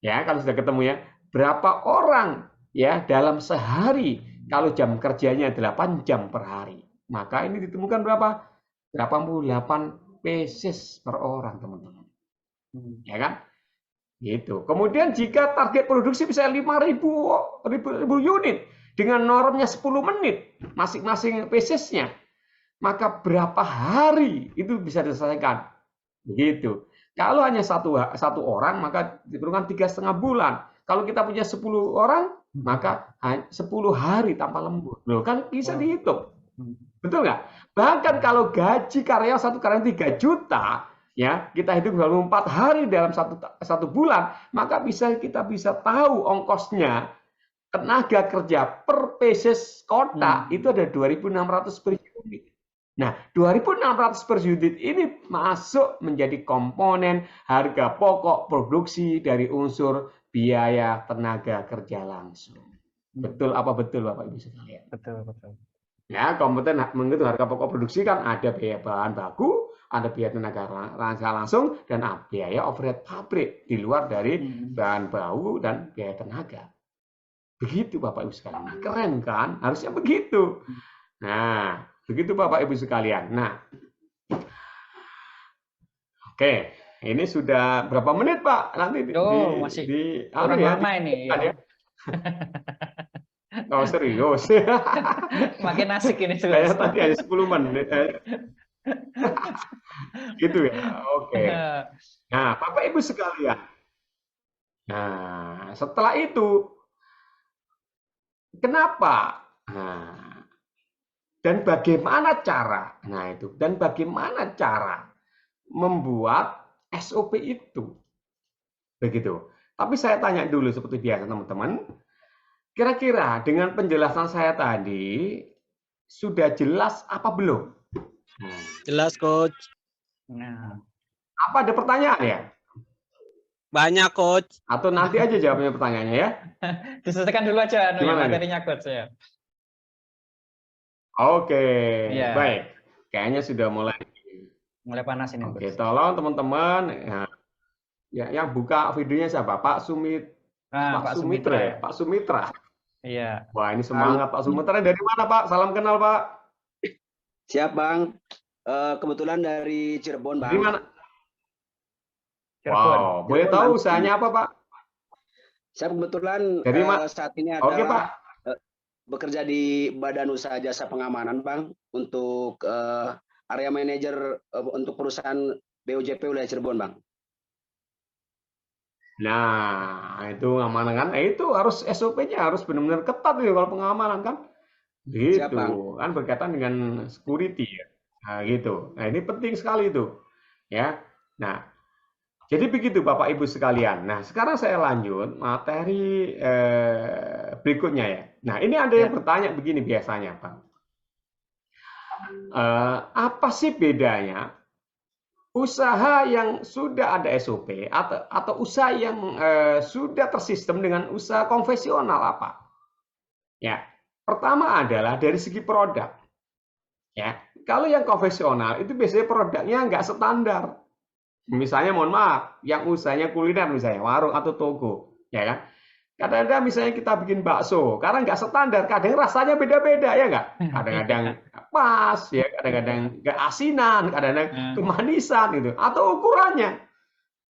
ya kalau sudah ketemu ya, berapa orang ya dalam sehari kalau jam kerjanya 8 jam per hari. Maka ini ditemukan berapa? 88 pieces per orang, teman-teman. Ya kan? Gitu. Kemudian jika target produksi bisa 5.000 unit dengan normnya 10 menit masing-masing piecesnya, maka berapa hari itu bisa diselesaikan? Begitu. Kalau hanya satu orang, maka diperlukan 3,5 bulan. Kalau kita punya 10 orang, maka 10 hari tanpa lembur. Loh, kan bisa dihitung. Betul nggak? Bahkan kalau gaji karyawan satu karyawan 3 juta, ya kita hitung 24 hari dalam satu bulan, maka kita bisa tahu ongkosnya tenaga kerja per pieces kota itu ada 2.600 per unit. Nah, 2.600 per unit ini masuk menjadi komponen harga pokok produksi dari unsur biaya tenaga kerja langsung. Betul apa betul Bapak Ibu sekalian? Betul, betul. Ya, komponen menghitung harga pokok produksi kan ada biaya bahan baku, ada biaya tenaga langsung, dan biaya overhead pabrik di luar dari bahan baku dan biaya tenaga. Begitu Bapak Ibu sekalian. Nah, keren kan? Harusnya begitu. Nah, begitu Bapak Ibu sekalian. Nah, oke. Ini sudah berapa menit Pak? Nanti masih kurang lama ini. Ya. Oh serius? Makin asik ini Saya tadi hanya 10 menit. Gitu ya. Oke. Nah, Bapak Ibu sekalian. Nah, setelah itu kenapa? Nah, dan bagaimana cara? Nah, itu. Dan bagaimana cara membuat SOP itu? Begitu. Tapi saya tanya dulu seperti biasa teman-teman. Kira-kira dengan penjelasan saya tadi sudah jelas apa belum? Jelas, Coach. Nah, apa ada pertanyaan ya? Banyak, Coach. Atau nanti aja jawabnya pertanyaannya ya? diselesaikan dulu aja materinya, Coach ya. Oke, Ya. baik. Kayaknya sudah mulai panas ini. Oke, tolong teman-teman ya, yang buka videonya siapa? Pak Sumitra ya? Pak Sumitra. Iya. Wah, ini semangat Pak Sumitra. Dari mana Pak? Salam kenal Pak. Siap Bang. Kebetulan dari Cirebon Bang. Dari mana? Cirebon. Wow, boleh tahu usahanya apa Pak? Saya kebetulan Dari saat ini Oke, Pak. bekerja di Badan Usaha Jasa Pengamanan Bang untuk area manajer untuk perusahaan BOJP wilayah Cirebon Bang. Nah, itu pengamanan kan? Nah, itu harus SOP-nya harus benar-benar ketat ya kalau pengamanan kan? Gitu. Siap, Bang. Kan berkaitan dengan security ya. Nah, gitu. Nah, ini penting sekali itu. Ya. Nah, jadi begitu Bapak Ibu sekalian. Nah, sekarang saya lanjut materi berikutnya ya. Nah, ini ada yang bertanya begini biasanya, Pak. Apa sih bedanya usaha yang sudah ada SOP atau usaha yang sudah tersistem dengan usaha konvensional apa? Ya, pertama adalah dari segi produk. Ya, kalau yang konvensional itu biasanya produknya nggak standar. Misalnya, mohon maaf, yang usahanya kuliner misalnya warung atau toko, ya kan? Kadang-kadang misalnya kita bikin bakso, karena nggak standar, kadang rasanya beda-beda ya nggak? Kadang-kadang pas, ya kadang-kadang nggak asinan, kadang-kadang kemanisan gitu, atau ukurannya.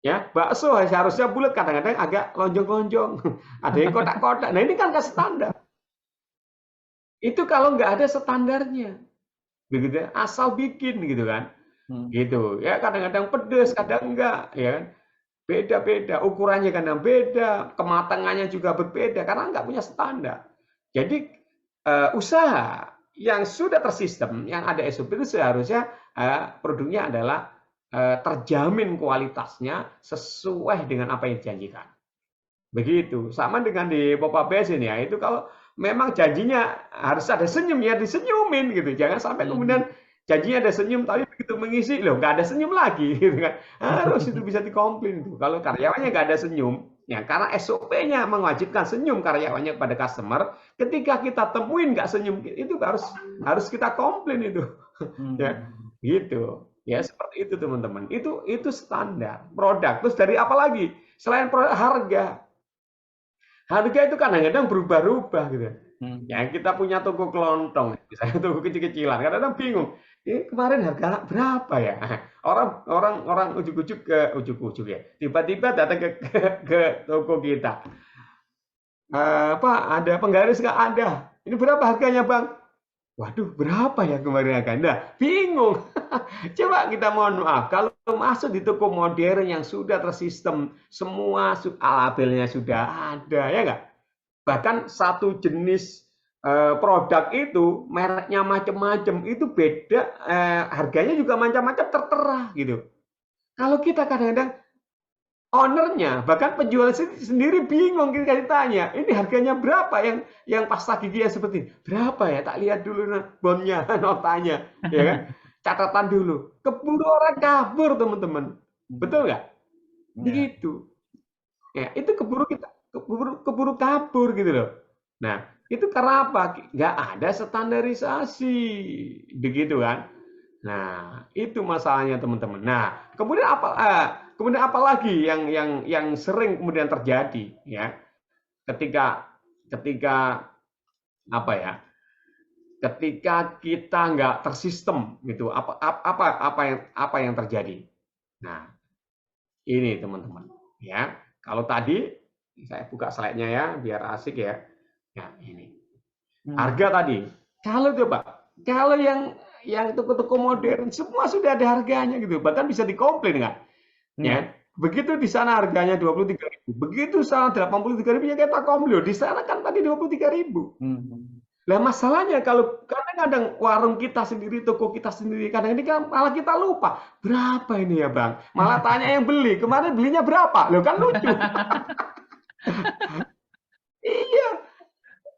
Ya, bakso harusnya bulat, kadang-kadang agak lonjong-lonjong, ada yang kotak-kotak. Nah ini kan nggak standar. Itu kalau nggak ada standarnya, begitu, asal bikin gitu kan, gitu. Ya kadang-kadang pedes, kadang enggak, ya kan? Beda-beda, ukurannya kadang beda, kematangannya juga berbeda karena nggak punya standar. Jadi usaha yang sudah tersistem, yang ada SOP itu seharusnya produknya adalah terjamin kualitasnya sesuai dengan apa yang dijanjikan. Begitu. Sama dengan di Popa Besin ya, itu kalau memang janjinya harus ada senyum ya disenyumin gitu. Jangan sampai kemudian Janjinya ada senyum, tapi begitu mengisi loh nggak ada senyum lagi, gitu kan? Harus itu bisa dikomplain tuh. Kalau karyawannya nggak ada senyum, ya karena SOP-nya mewajibkan senyum karyawannya kepada customer. Ketika kita temuin nggak senyum, itu harus kita komplain itu, ya gitu. Ya seperti itu teman-teman. Itu standar produk. Terus dari apa lagi? Selain produk, harga. Harga itu kadang-kadang berubah-ubah gitu. Ya kita punya toko kelontong, misalnya toko kecil-kecilan, kadang-kadang bingung. Ini kemarin harga berapa ya? Orang ujuk-ujuk ya. Tiba-tiba datang ke toko kita. Pak, ada penggaris nggak? Ada. Ini berapa harganya, Bang? Waduh, berapa ya kemarin harganya? Nah, bingung. Coba kita mohon maaf, kalau masuk di toko modern yang sudah tersistem, semua labelnya sudah ada, ya nggak? Bahkan satu jenis produk itu mereknya macam-macam, itu beda, harganya juga macam-macam, tertera gitu. Kalau kita kadang-kadang ownernya, bahkan penjual sendiri bingung, kita ditanya, ini harganya berapa, yang pasta gigi yang seperti ini? Berapa ya? Tak lihat dulu bonnya, notanya, ya kan? Catatan dulu. Keburu orang kabur, teman-teman. Betul nggak? Begitu. Ya, itu keburu kabur gitu loh. Nah, itu karena apa? Nggak ada standarisasi, begitu kan? Nah, itu masalahnya teman-teman. Nah, kemudian apa lagi yang sering kemudian terjadi ya? Ketika apa ya? Ketika kita nggak tersistem gitu, apa yang terjadi? Nah, ini teman-teman ya. Kalau tadi saya buka slide-nya ya, biar asik ya. Nah, ini. Harga tadi. Kalau yang toko-toko modern semua sudah ada harganya gitu. Bahkan bisa dikomplain nggak? Ya. Begitu di sana harganya 23.000. Begitu sana 83.000 ya kita komplain. Di sana kan tadi 23.000. Lah masalahnya kalau kadang-kadang warung kita sendiri, toko kita sendiri, kadang ini kan malah kita lupa. Berapa ini ya, Bang? Malah tanya yang beli. Kemarin belinya berapa? Loh kan lucu. Iya.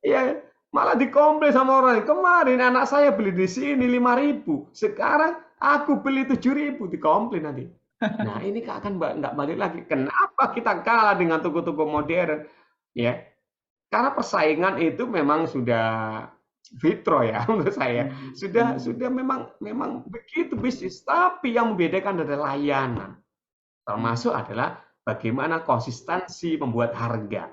Ya, malah dikomplain sama orang. Kemarin anak saya beli di sini 5.000. Sekarang aku beli 7.000, dikomplain nanti. Nah, ini akan nggak balik lagi. Kenapa kita kalah dengan toko-toko modern? Ya, karena persaingan itu memang sudah fitro ya menurut saya. Sudah memang begitu bisnis. Tapi yang membedakan adalah layanan. Termasuk adalah bagaimana konsistensi membuat harga.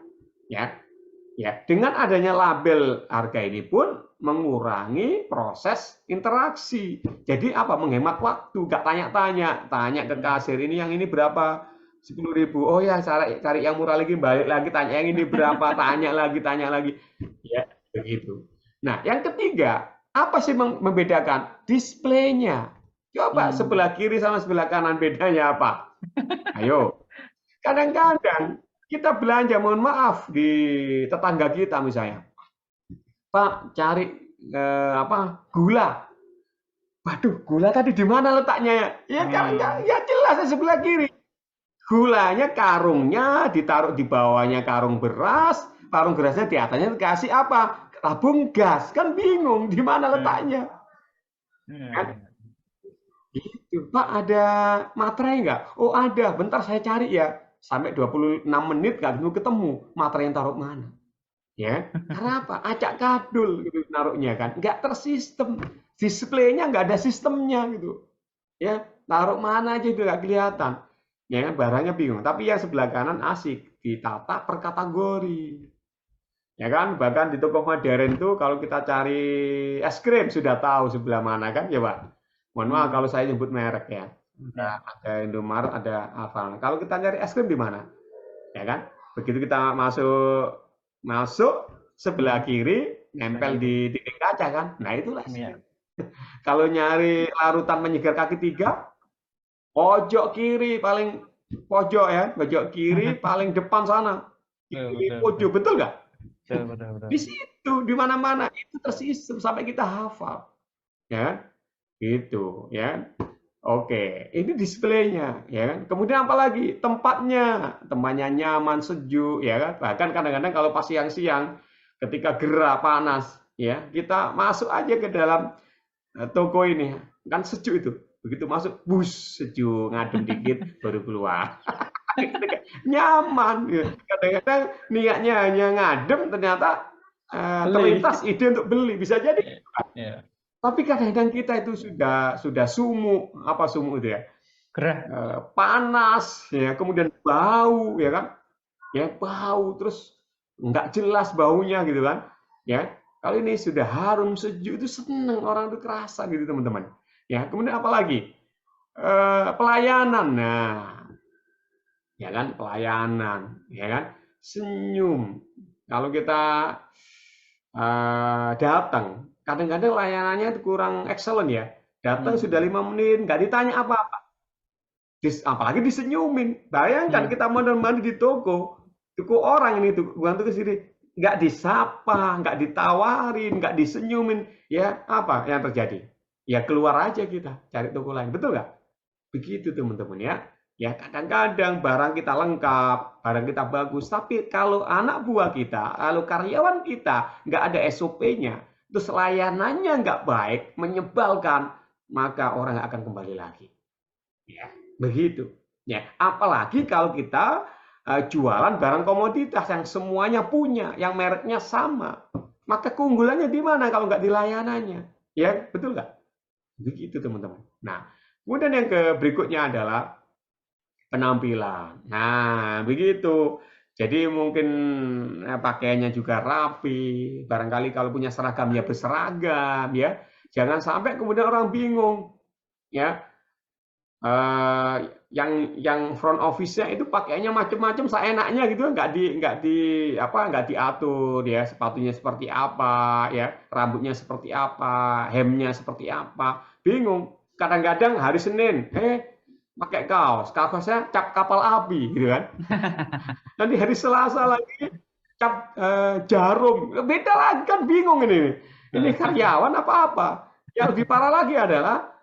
Ya, dengan adanya label harga ini pun mengurangi proses interaksi. Jadi apa? Menghemat waktu, nggak tanya ke kasir ini yang ini berapa? 10.000. Oh ya, cari yang murah lagi, balik lagi tanya yang ini berapa, tanya lagi. Ya, begitu. Nah, yang ketiga, apa sih membedakan? Displaynya. Coba sebelah kiri sama sebelah kanan bedanya apa? Ayo. Kadang-kadang kita belanja, mohon maaf, di tetangga kita misalnya. Pak, cari gula. Waduh, gula tadi di mana letaknya? Ya, ya jelas sebelah kiri. Gulanya karungnya ditaruh di bawahnya karung beras berasnya di atasnya dikasih apa? Tabung gas. Kan bingung di mana letaknya. Kan? Gitu. Pak, ada materai nggak? Oh, ada. Bentar saya cari ya. Sampai 26 menit nggak ketemu materai yang taruh mana. Ya, karena apa? Acak kadul gitu naruhnya kan. Nggak tersistem. Displaynya nggak ada sistemnya gitu. Ya, taruh mana aja itu nggak kelihatan. Ya, barangnya bingung. Tapi yang sebelah kanan asik, ditata per kategori. Ya kan, bahkan di toko modern tuh kalau kita cari es krim sudah tahu sebelah mana kan, ya Pak. Mohon maaf kalau saya nyebut merek ya. Ada Indomaret, ada Alfamart. Kalau kita cari es krim di mana? Ya kan? Begitu kita masuk sebelah kiri nempel di dinding kaca kan. Nah, itulah es krim. Kalau nyari larutan penyegar kaki 3, pojok kiri paling pojok ya, pojok kiri paling depan sana. Kiri pojok, betul nggak? Betul. Di situ, di mana-mana itu tersistem sampai kita hafal. Ya. Gitu, ya. Oke, ini displaynya, ya kan. Kemudian apa lagi? Tempatnya nyaman, sejuk, ya kan. Bahkan kadang-kadang kalau pas siang-siang, ketika gerah panas, ya kita masuk aja ke dalam toko ini kan sejuk itu. Begitu masuk, bus sejuk, ngadem dikit baru keluar. Nyaman. Ya. Kadang-kadang niatnya hanya ngadem, ternyata Beli. terlintas ide untuk beli. Bisa jadi. Ya. Tapi kadang-kadang kita itu sudah sumuk, apa sumuk itu ya? Gerah. Panas, ya, kemudian bau, ya kan? Ya bau, terus nggak jelas baunya gitu kan? Ya, kalau ini sudah harum sejuk itu seneng orang itu kerasa gitu teman-teman. Ya, kemudian apa lagi? Pelayanan, nah, ya kan pelayanan, ya kan? Senyum. Kalau kita datang, kadang-kadang layanannya itu kurang excellent ya. Datang sudah 5 menit, nggak ditanya apa-apa. Apalagi disenyumin. Bayangkan kita mondar-mandir di toko orang ini tuh, bukan tuh sendiri, nggak disapa, nggak ditawarin, nggak disenyumin, ya apa yang terjadi? Ya keluar aja kita cari toko lain, betul nggak? Begitu teman-teman ya. Ya kadang-kadang barang kita lengkap, barang kita bagus, tapi kalau anak buah kita, kalau karyawan kita nggak ada SOP-nya, terus layanannya nggak baik, menyebalkan, maka orang akan kembali lagi. Ya, begitu. Ya, apalagi kalau kita jualan barang komoditas yang semuanya punya, yang mereknya sama, maka keunggulannya di mana kalau nggak di layanannya? Ya, betul nggak? Begitu teman-teman. Nah, kemudian yang berikutnya adalah penampilan. Nah, begitu. Jadi mungkin pakaiannya juga rapi, barangkali kalau punya seragam ya berseragam, ya. Jangan sampai kemudian orang bingung, ya. Yang front office-nya itu pakaiannya macam-macam seenaknya gitu, nggak diatur ya, sepatunya seperti apa ya, rambutnya seperti apa, hemnya seperti apa, bingung. Kadang-kadang hari Senin pakai kaosnya cap kapal api gitu kan. Nanti hari Selasa lagi cap jarum, beda lagi kan, bingung ini karyawan apa-apa. Yang lebih parah lagi adalah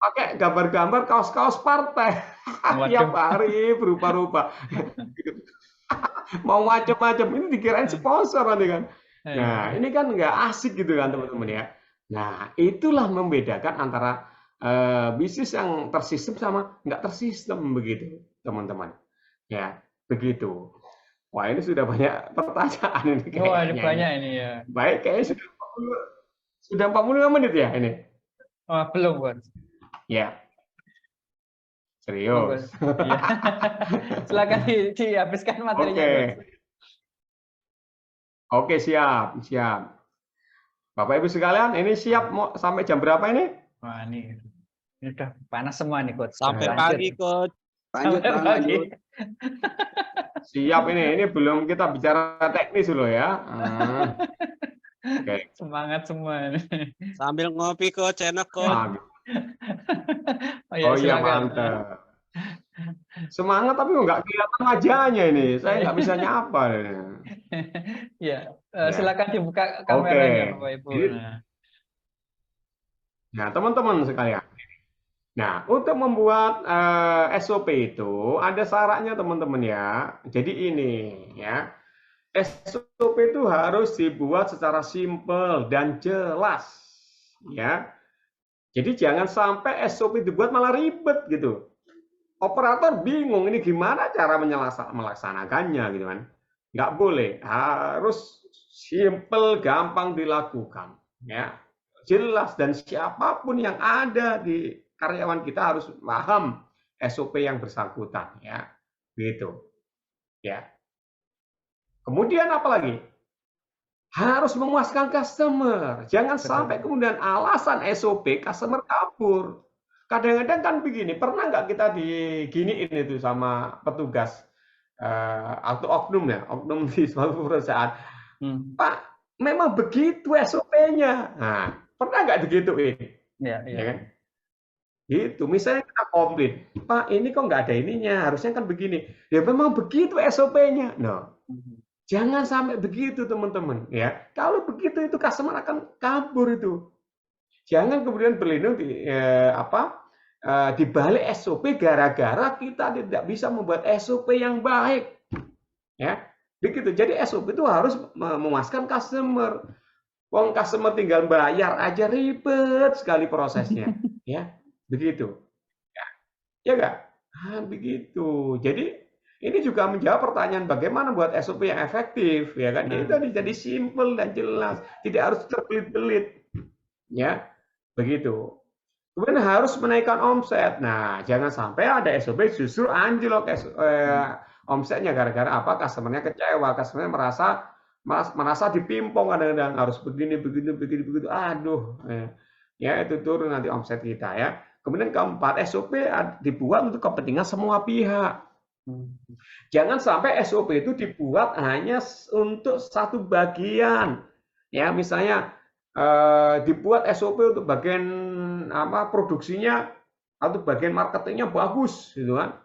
pakai gambar-gambar kaos-kaos partai tiap hari berubah-ubah. Mau macam-macam, ini dikirain sponsor nanti kan. Nah, ini kan nggak asik gitu kan teman-teman ya. Nah, itulah membedakan antara bisnis yang tersistem sama nggak tersistem begitu teman-teman. Ya, begitu. Wah, ini sudah banyak pertanyaan ini kayaknya. Oh, ada banyak ini ya. Baik, kayaknya sudah 45 menit ya ini. Oh, belum, Bos. Ya. Serius. Ya. Silakan dihabiskan materinya, Bos. Oke, siap. Bapak Ibu sekalian, ini siap mau sampai jam berapa ini? Wah, ini udah panas semua nih, Coach. Sampai pagi, Coach. Lanjut, Bang, lanjut. Siap ini belum kita bicara teknis dulu ya. Oke. Semangat semua ini. Sambil ngopi, Coach, enak, Coach. Oh iya, mantap. Semangat tapi nggak kelihatan wajahnya ini. Saya nggak bisa nyapa. Ya, silakan dibuka kameranya, Bapak Ibu. Nah, teman-teman sekalian. Nah, untuk membuat SOP itu ada syaratnya teman-teman ya. Jadi ini ya, SOP itu harus dibuat secara simpel dan jelas ya. Jadi jangan sampai SOP dibuat malah ribet gitu. Operator bingung ini gimana cara melaksanakannya gitu kan. Nggak boleh, harus simpel, gampang dilakukan ya. Jelas, dan siapapun yang ada di karyawan kita harus paham SOP yang bersangkutan ya. Gitu. Ya. Kemudian apa lagi? Harus memuaskan customer. Jangan sampai kemudian alasan SOP customer kabur. Kadang-kadang kan begini, pernah nggak kita diginiin itu sama petugas atau oknum ya, oknum di suatu perusahaan. Pak, memang begitu SOP-nya. Nah, pernah nggak digituin? Ya kan? Gitu, misalnya kita komplain, Pak, ini kok nggak ada ininya, harusnya kan begini. Ya memang begitu SOP-nya. No. Jangan sampai begitu teman-teman ya. Kalau begitu itu customer akan kabur itu. Jangan kemudian berlindung di balik SOP gara-gara kita tidak bisa membuat SOP yang baik. Ya, begitu. Jadi SOP itu harus memuaskan customer. Wong customer tinggal bayar aja ribet sekali prosesnya, ya begitu. Ya nggak? Begitu. Jadi ini juga menjawab pertanyaan bagaimana buat SOP yang efektif, ya kan? Itu tadi jadi simple dan jelas, tidak harus terbelit-belit, ya begitu. Kemudian harus menaikkan omset. Nah, jangan sampai ada SOP justru anjlok omsetnya gara-gara apa? Customernya kecewa, customernya merasa dipimpong kadang-kadang harus begini begitu. Aduh, ya itu turun nanti omset kita ya. Kemudian keempat, SOP dibuat untuk kepentingan semua pihak. Jangan sampai SOP itu dibuat hanya untuk satu bagian. Ya, misalnya dibuat SOP untuk bagian produksinya atau bagian marketingnya bagus, gitu kan,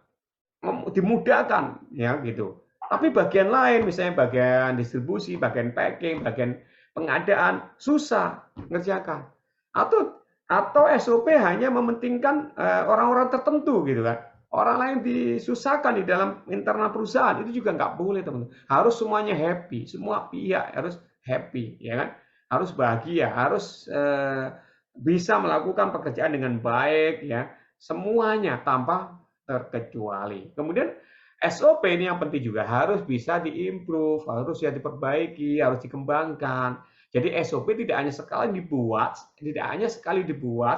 dimudahkan, ya gitu. Tapi bagian lain, misalnya bagian distribusi, bagian packing, bagian pengadaan, susah ngerjakan. Atau SOP hanya mementingkan orang-orang tertentu gitu kan. Orang lain disusahkan di dalam internal perusahaan, itu juga nggak boleh teman-teman. Harus semuanya happy, semua pihak harus happy, ya kan? Harus bahagia, harus bisa melakukan pekerjaan dengan baik, ya. Semuanya tanpa terkecuali. Kemudian SOP ini yang penting juga harus bisa diimprove, harus ya diperbaiki, harus dikembangkan. Jadi SOP tidak hanya sekali dibuat,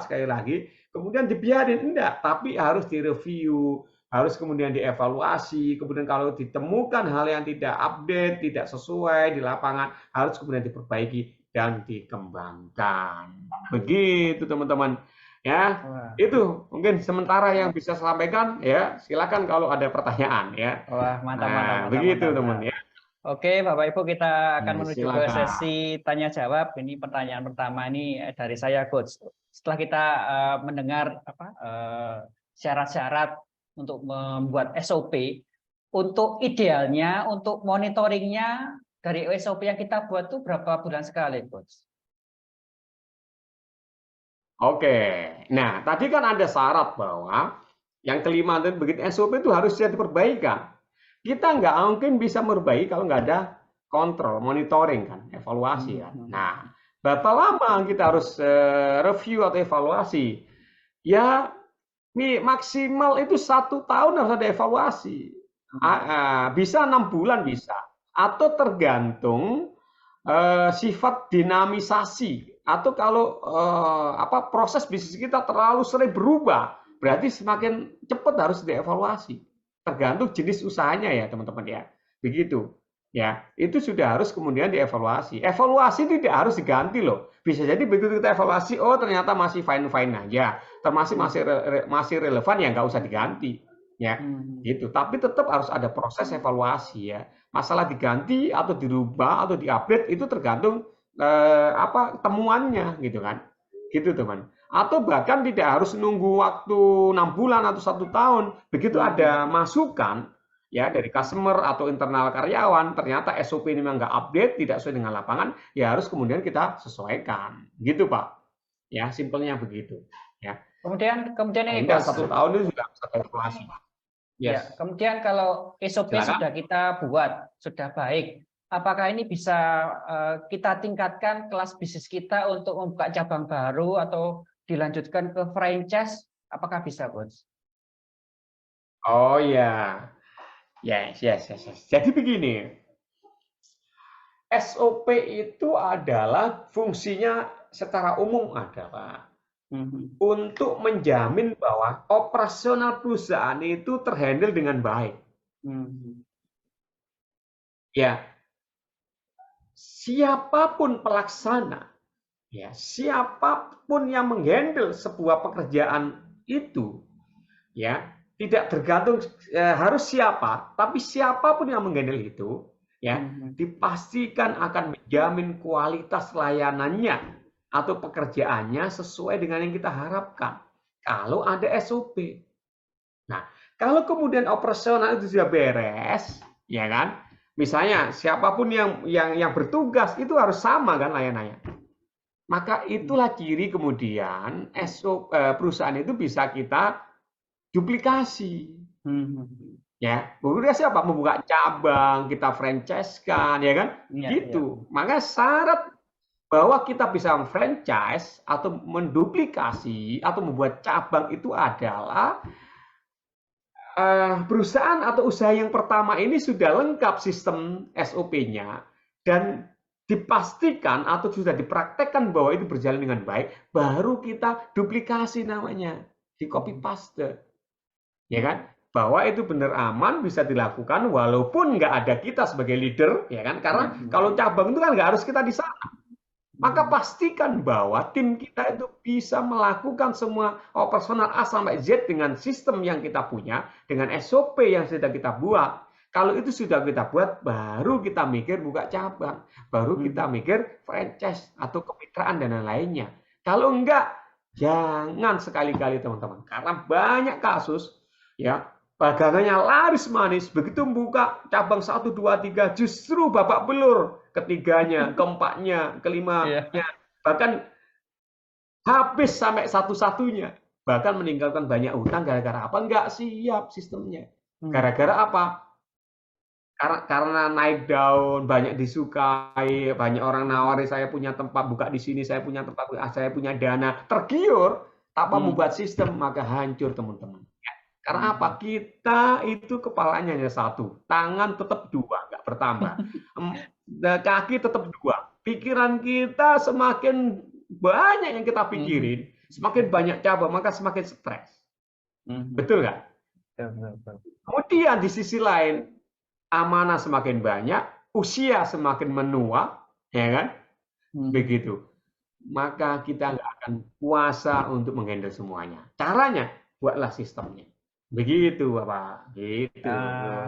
sekali lagi, kemudian dibiarin, enggak, tapi harus direview, harus kemudian dievaluasi, kemudian kalau ditemukan hal yang tidak update, tidak sesuai di lapangan, harus kemudian diperbaiki dan dikembangkan. Begitu teman-teman. Ya, itu mungkin sementara yang bisa saya sampaikan ya. Silakan kalau ada pertanyaan ya. Wah, mantap. Begitu teman ya. Oke, Bapak Ibu, kita akan menuju ke Silakan. sesi tanya jawab. Ini pertanyaan pertama ini dari saya, Coach. Setelah kita mendengar syarat-syarat untuk membuat SOP, untuk idealnya, untuk monitoringnya dari SOP yang kita buat itu berapa bulan sekali, Coach? Oke, nah tadi kan ada syarat bahwa yang kelima dan begitu SOP itu harus diperbaikan. Kita nggak mungkin bisa memperbaiki kalau nggak ada kontrol, monitoring kan, evaluasi kan. Nah, berapa lama kita harus review atau evaluasi? Ya, nih maksimal itu 1 tahun harus ada evaluasi. Bisa 6 bulan bisa, atau tergantung sifat dinamisasi. Atau kalau proses bisnis kita terlalu sering berubah, berarti semakin cepat harus dievaluasi. Tergantung jenis usahanya ya teman-teman ya. Begitu. Ya, itu sudah harus kemudian dievaluasi. Evaluasi tidak harus diganti loh. Bisa jadi begitu kita evaluasi, oh ternyata masih fine-fine aja. Termasuk masih relevan ya nggak usah diganti. Ya, gitu. Tapi tetap harus ada proses evaluasi ya. Masalah diganti atau dirubah atau diupdate itu tergantung temuannya gitu kan. Gitu teman. Atau bahkan tidak harus nunggu waktu 6 bulan atau 1 tahun. Begitu ada masukan ya dari customer atau internal karyawan, ternyata SOP ini memang nggak update, tidak sesuai dengan lapangan, ya harus kemudian kita sesuaikan. Gitu Pak. Ya, simpelnya begitu. Ya. Kemudian ini Coach, 1 tahun itu sudah bisa evaluasi. Yes. Ya, kemudian kalau SOP sudah kita buat, sudah baik, apakah ini bisa kita tingkatkan kelas bisnis kita untuk membuka cabang baru atau dilanjutkan ke franchise? Apakah bisa, Bos? Oh ya, yes. Jadi begini, SOP itu adalah fungsinya secara umum adalah untuk menjamin bahwa operasional perusahaan itu terhandle dengan baik. Ya, siapapun pelaksana, ya, siapapun yang menghandle sebuah pekerjaan itu, ya, tidak tergantung harus siapa, tapi siapapun yang menghandle itu, ya, dipastikan akan menjamin kualitas layanannya atau pekerjaannya sesuai dengan yang kita harapkan. Kalau ada SOP. Nah, kalau kemudian operasional itu sudah beres, ya kan? Misalnya siapapun yang bertugas itu harus sama kan layanannya. Maka itulah ciri kemudian perusahaan itu bisa kita duplikasi. Ya, duplikasi apa? Membuka cabang, kita franchise-kan, ya kan? Gitu. Maka syarat bahwa kita bisa franchise atau menduplikasi atau membuat cabang itu adalah perusahaan atau usaha yang pertama ini sudah lengkap sistem SOP-nya dan dipastikan atau sudah dipraktekkan bahwa itu berjalan dengan baik, baru kita duplikasi namanya, di copy paste, ya kan? Bahwa itu benar aman bisa dilakukan walaupun nggak ada kita sebagai leader, ya kan? Karena kalau cabang itu kan nggak harus kita di sana. Maka pastikan bahwa tim kita itu bisa melakukan semua operasional A sampai Z dengan sistem yang kita punya, dengan SOP yang sudah kita buat. Kalau itu sudah kita buat, baru kita mikir buka cabang, baru kita mikir franchise atau kemitraan dan lain-lainnya. Kalau enggak, jangan sekali-kali teman-teman, karena banyak kasus ya dagangannya laris manis, begitu buka cabang 1, 2, 3 justru babak belur ketiganya, keempatnya, kelimanya, bahkan habis sampai satu-satunya, bahkan meninggalkan banyak utang gara-gara apa? Enggak siap sistemnya. Gara-gara apa? Karena naik daun, banyak disukai, banyak orang nawari saya punya tempat buka di sini, saya punya tempat, saya punya dana, tergiur, tanpa membuat sistem, maka hancur teman-teman. Karena apa? Kita itu kepalanya hanya satu, tangan tetap dua, nggak bertambah. Kaki tetap dua. Pikiran kita semakin banyak yang kita pikirin, semakin banyak cabang, maka semakin stres. Betul nggak? Kemudian di sisi lain, amanah semakin banyak, usia semakin menua, ya kan? Begitu. Maka kita nggak akan kuasa untuk menghandle semuanya. Caranya, buatlah sistemnya. Begitu, Bapak. Gitu.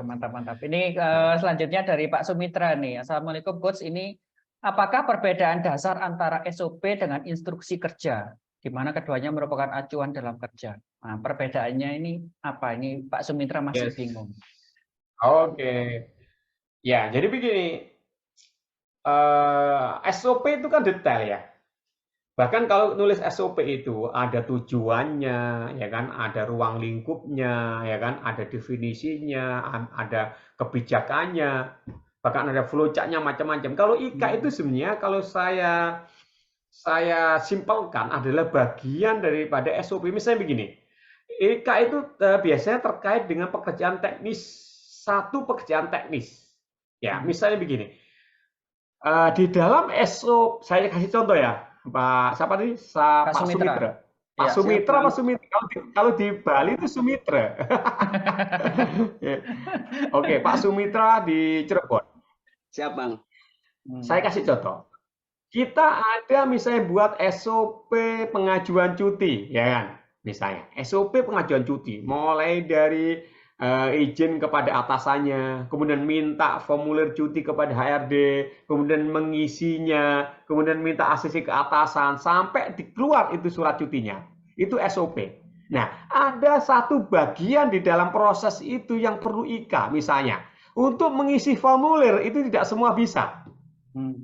Mantap. Ini selanjutnya dari Pak Sumitra nih. Assalamualaikum, Coach. Ini apakah perbedaan dasar antara SOP dengan instruksi kerja, di mana keduanya merupakan acuan dalam kerja? Nah, perbedaannya ini apa? Ini Pak Sumitra masih bingung. Oke. Ya, jadi begini. SOP itu kan detail ya. Bahkan kalau nulis SOP itu ada tujuannya, ya kan, ada ruang lingkupnya, ya kan, ada definisinya, ada kebijakannya, bahkan ada flowchart-nya macam-macam. Kalau IK itu sebenarnya kalau saya simpelkan adalah bagian daripada SOP. Misalnya begini, IK itu biasanya terkait dengan pekerjaan teknis, satu pekerjaan teknis. Ya, misalnya begini, di dalam SOP, saya kasih contoh ya. Pak siapa tadi? Pak Sumitra. Pak Sumitra, Pak Sumitra. Kalau di Bali itu Sumitra. Oke, Pak Sumitra di Cirebon. Siap, Bang. Saya kasih contoh. Kita ada misalnya buat SOP pengajuan cuti, ya kan? Misalnya SOP pengajuan cuti, mulai dari izin kepada atasannya, kemudian minta formulir cuti kepada HRD, kemudian mengisinya, kemudian minta ACC ke atasan, sampai keluar itu surat cutinya. Itu SOP. Nah, ada satu bagian di dalam proses itu yang perlu IK, misalnya. Untuk mengisi formulir itu tidak semua bisa.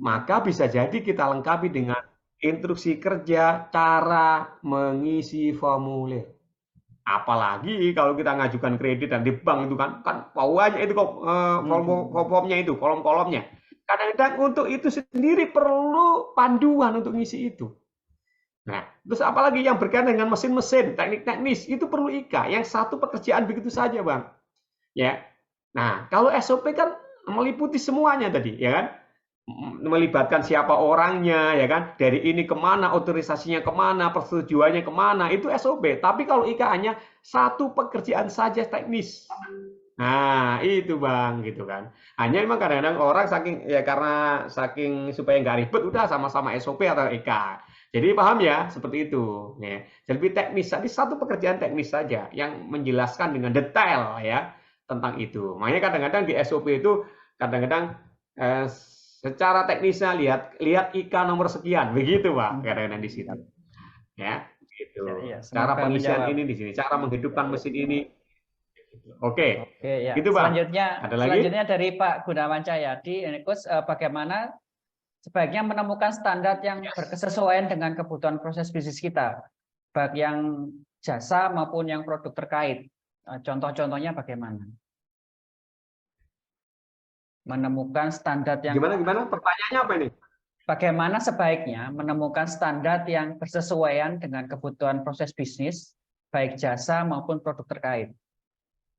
Maka bisa jadi kita lengkapi dengan instruksi kerja, cara mengisi formulir. Apalagi kalau kita ngajukan kredit dan di bank itu kan banyak itu formnya itu, kolom-kolomnya. Kadang-kadang untuk itu sendiri perlu panduan untuk ngisi itu. Nah, terus apalagi yang berkaitan dengan mesin-mesin, teknik teknis, itu perlu IK. Yang satu pekerjaan begitu saja, Bang. Ya. Nah, kalau SOP kan meliputi semuanya tadi, ya kan? Melibatkan siapa orangnya, ya kan, dari ini kemana, otorisasinya kemana, persetujuannya kemana, itu SOP. Tapi kalau IK hanya satu pekerjaan saja teknis, nah itu Bang, gitu kan. Hanya memang kadang-kadang orang karena saking supaya nggak ribet, udah sama-sama SOP atau IK. Jadi paham ya, seperti itu. Ya. Jadi teknis, tapi satu pekerjaan teknis saja yang menjelaskan dengan detail ya tentang itu. Makanya kadang-kadang di SOP itu kadang-kadang secara teknisnya lihat IK nomor sekian, begitu Pak, kadang-kadang di situ. Ya, gitu. Cara pengisian ini di sini, cara menghidupkan mesin ini. Oke. Ya. Gitu, Pak. Selanjutnya dari Pak Gunawan Cahyadi, Coach, bagaimana sebaiknya menemukan standar yang berkesesuaian dengan kebutuhan proses bisnis kita, baik yang jasa maupun yang produk terkait. Contoh-contohnya bagaimana? Menemukan standar yang gimana pertanyaannya apa ini? bagaimana sebaiknya menemukan standar yang bersesuaian dengan kebutuhan proses bisnis, baik jasa maupun produk terkait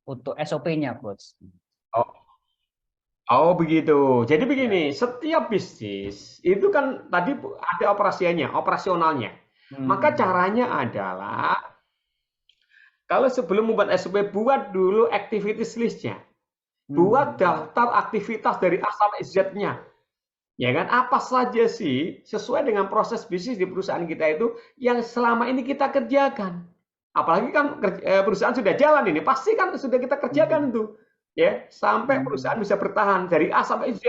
untuk SOP-nya, Coach. Oh begitu. Jadi begini, setiap bisnis itu kan tadi ada operasionalnya. Maka caranya adalah kalau sebelum membuat SOP, buat dulu activities list-nya. Buat daftar aktivitas dari A sampai Z-nya. Ya kan? Apa saja sih sesuai dengan proses bisnis di perusahaan kita itu yang selama ini kita kerjakan. Apalagi kan perusahaan sudah jalan ini, pasti kan sudah kita kerjakan itu. Ya, sampai perusahaan bisa bertahan dari A sampai Z.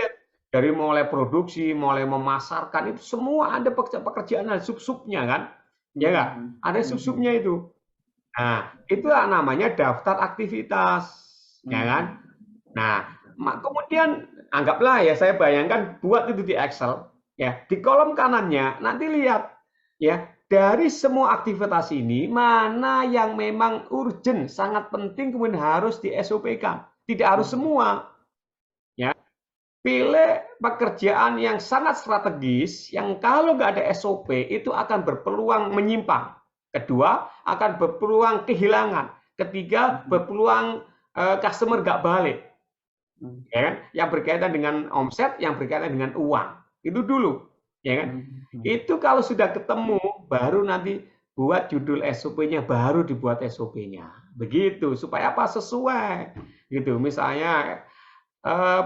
Dari mulai produksi, mulai memasarkan, itu semua ada pekerjaan, ada sub-subnya kan. Ya nggak? Ada sub-subnya itu. Nah, itu namanya daftar aktivitas. Ya kan? Nah, kemudian anggaplah ya, saya bayangkan buat itu di Excel. Ya, di kolom kanannya, nanti lihat. Ya, dari semua aktivitas ini, mana yang memang urgent, sangat penting, kemudian harus di SOP-kan. Tidak harus semua. Ya. Pilih pekerjaan yang sangat strategis, yang kalau nggak ada SOP, itu akan berpeluang menyimpang. Kedua, akan berpeluang kehilangan. Ketiga, berpeluang customer nggak balik. Ya kan? Yang berkaitan dengan omset, yang berkaitan dengan uang. Itu dulu. Ya kan? Itu kalau sudah ketemu, baru nanti buat judul SOP-nya, baru dibuat SOP-nya. Begitu, supaya apa? Sesuai. Gitu. Misalnya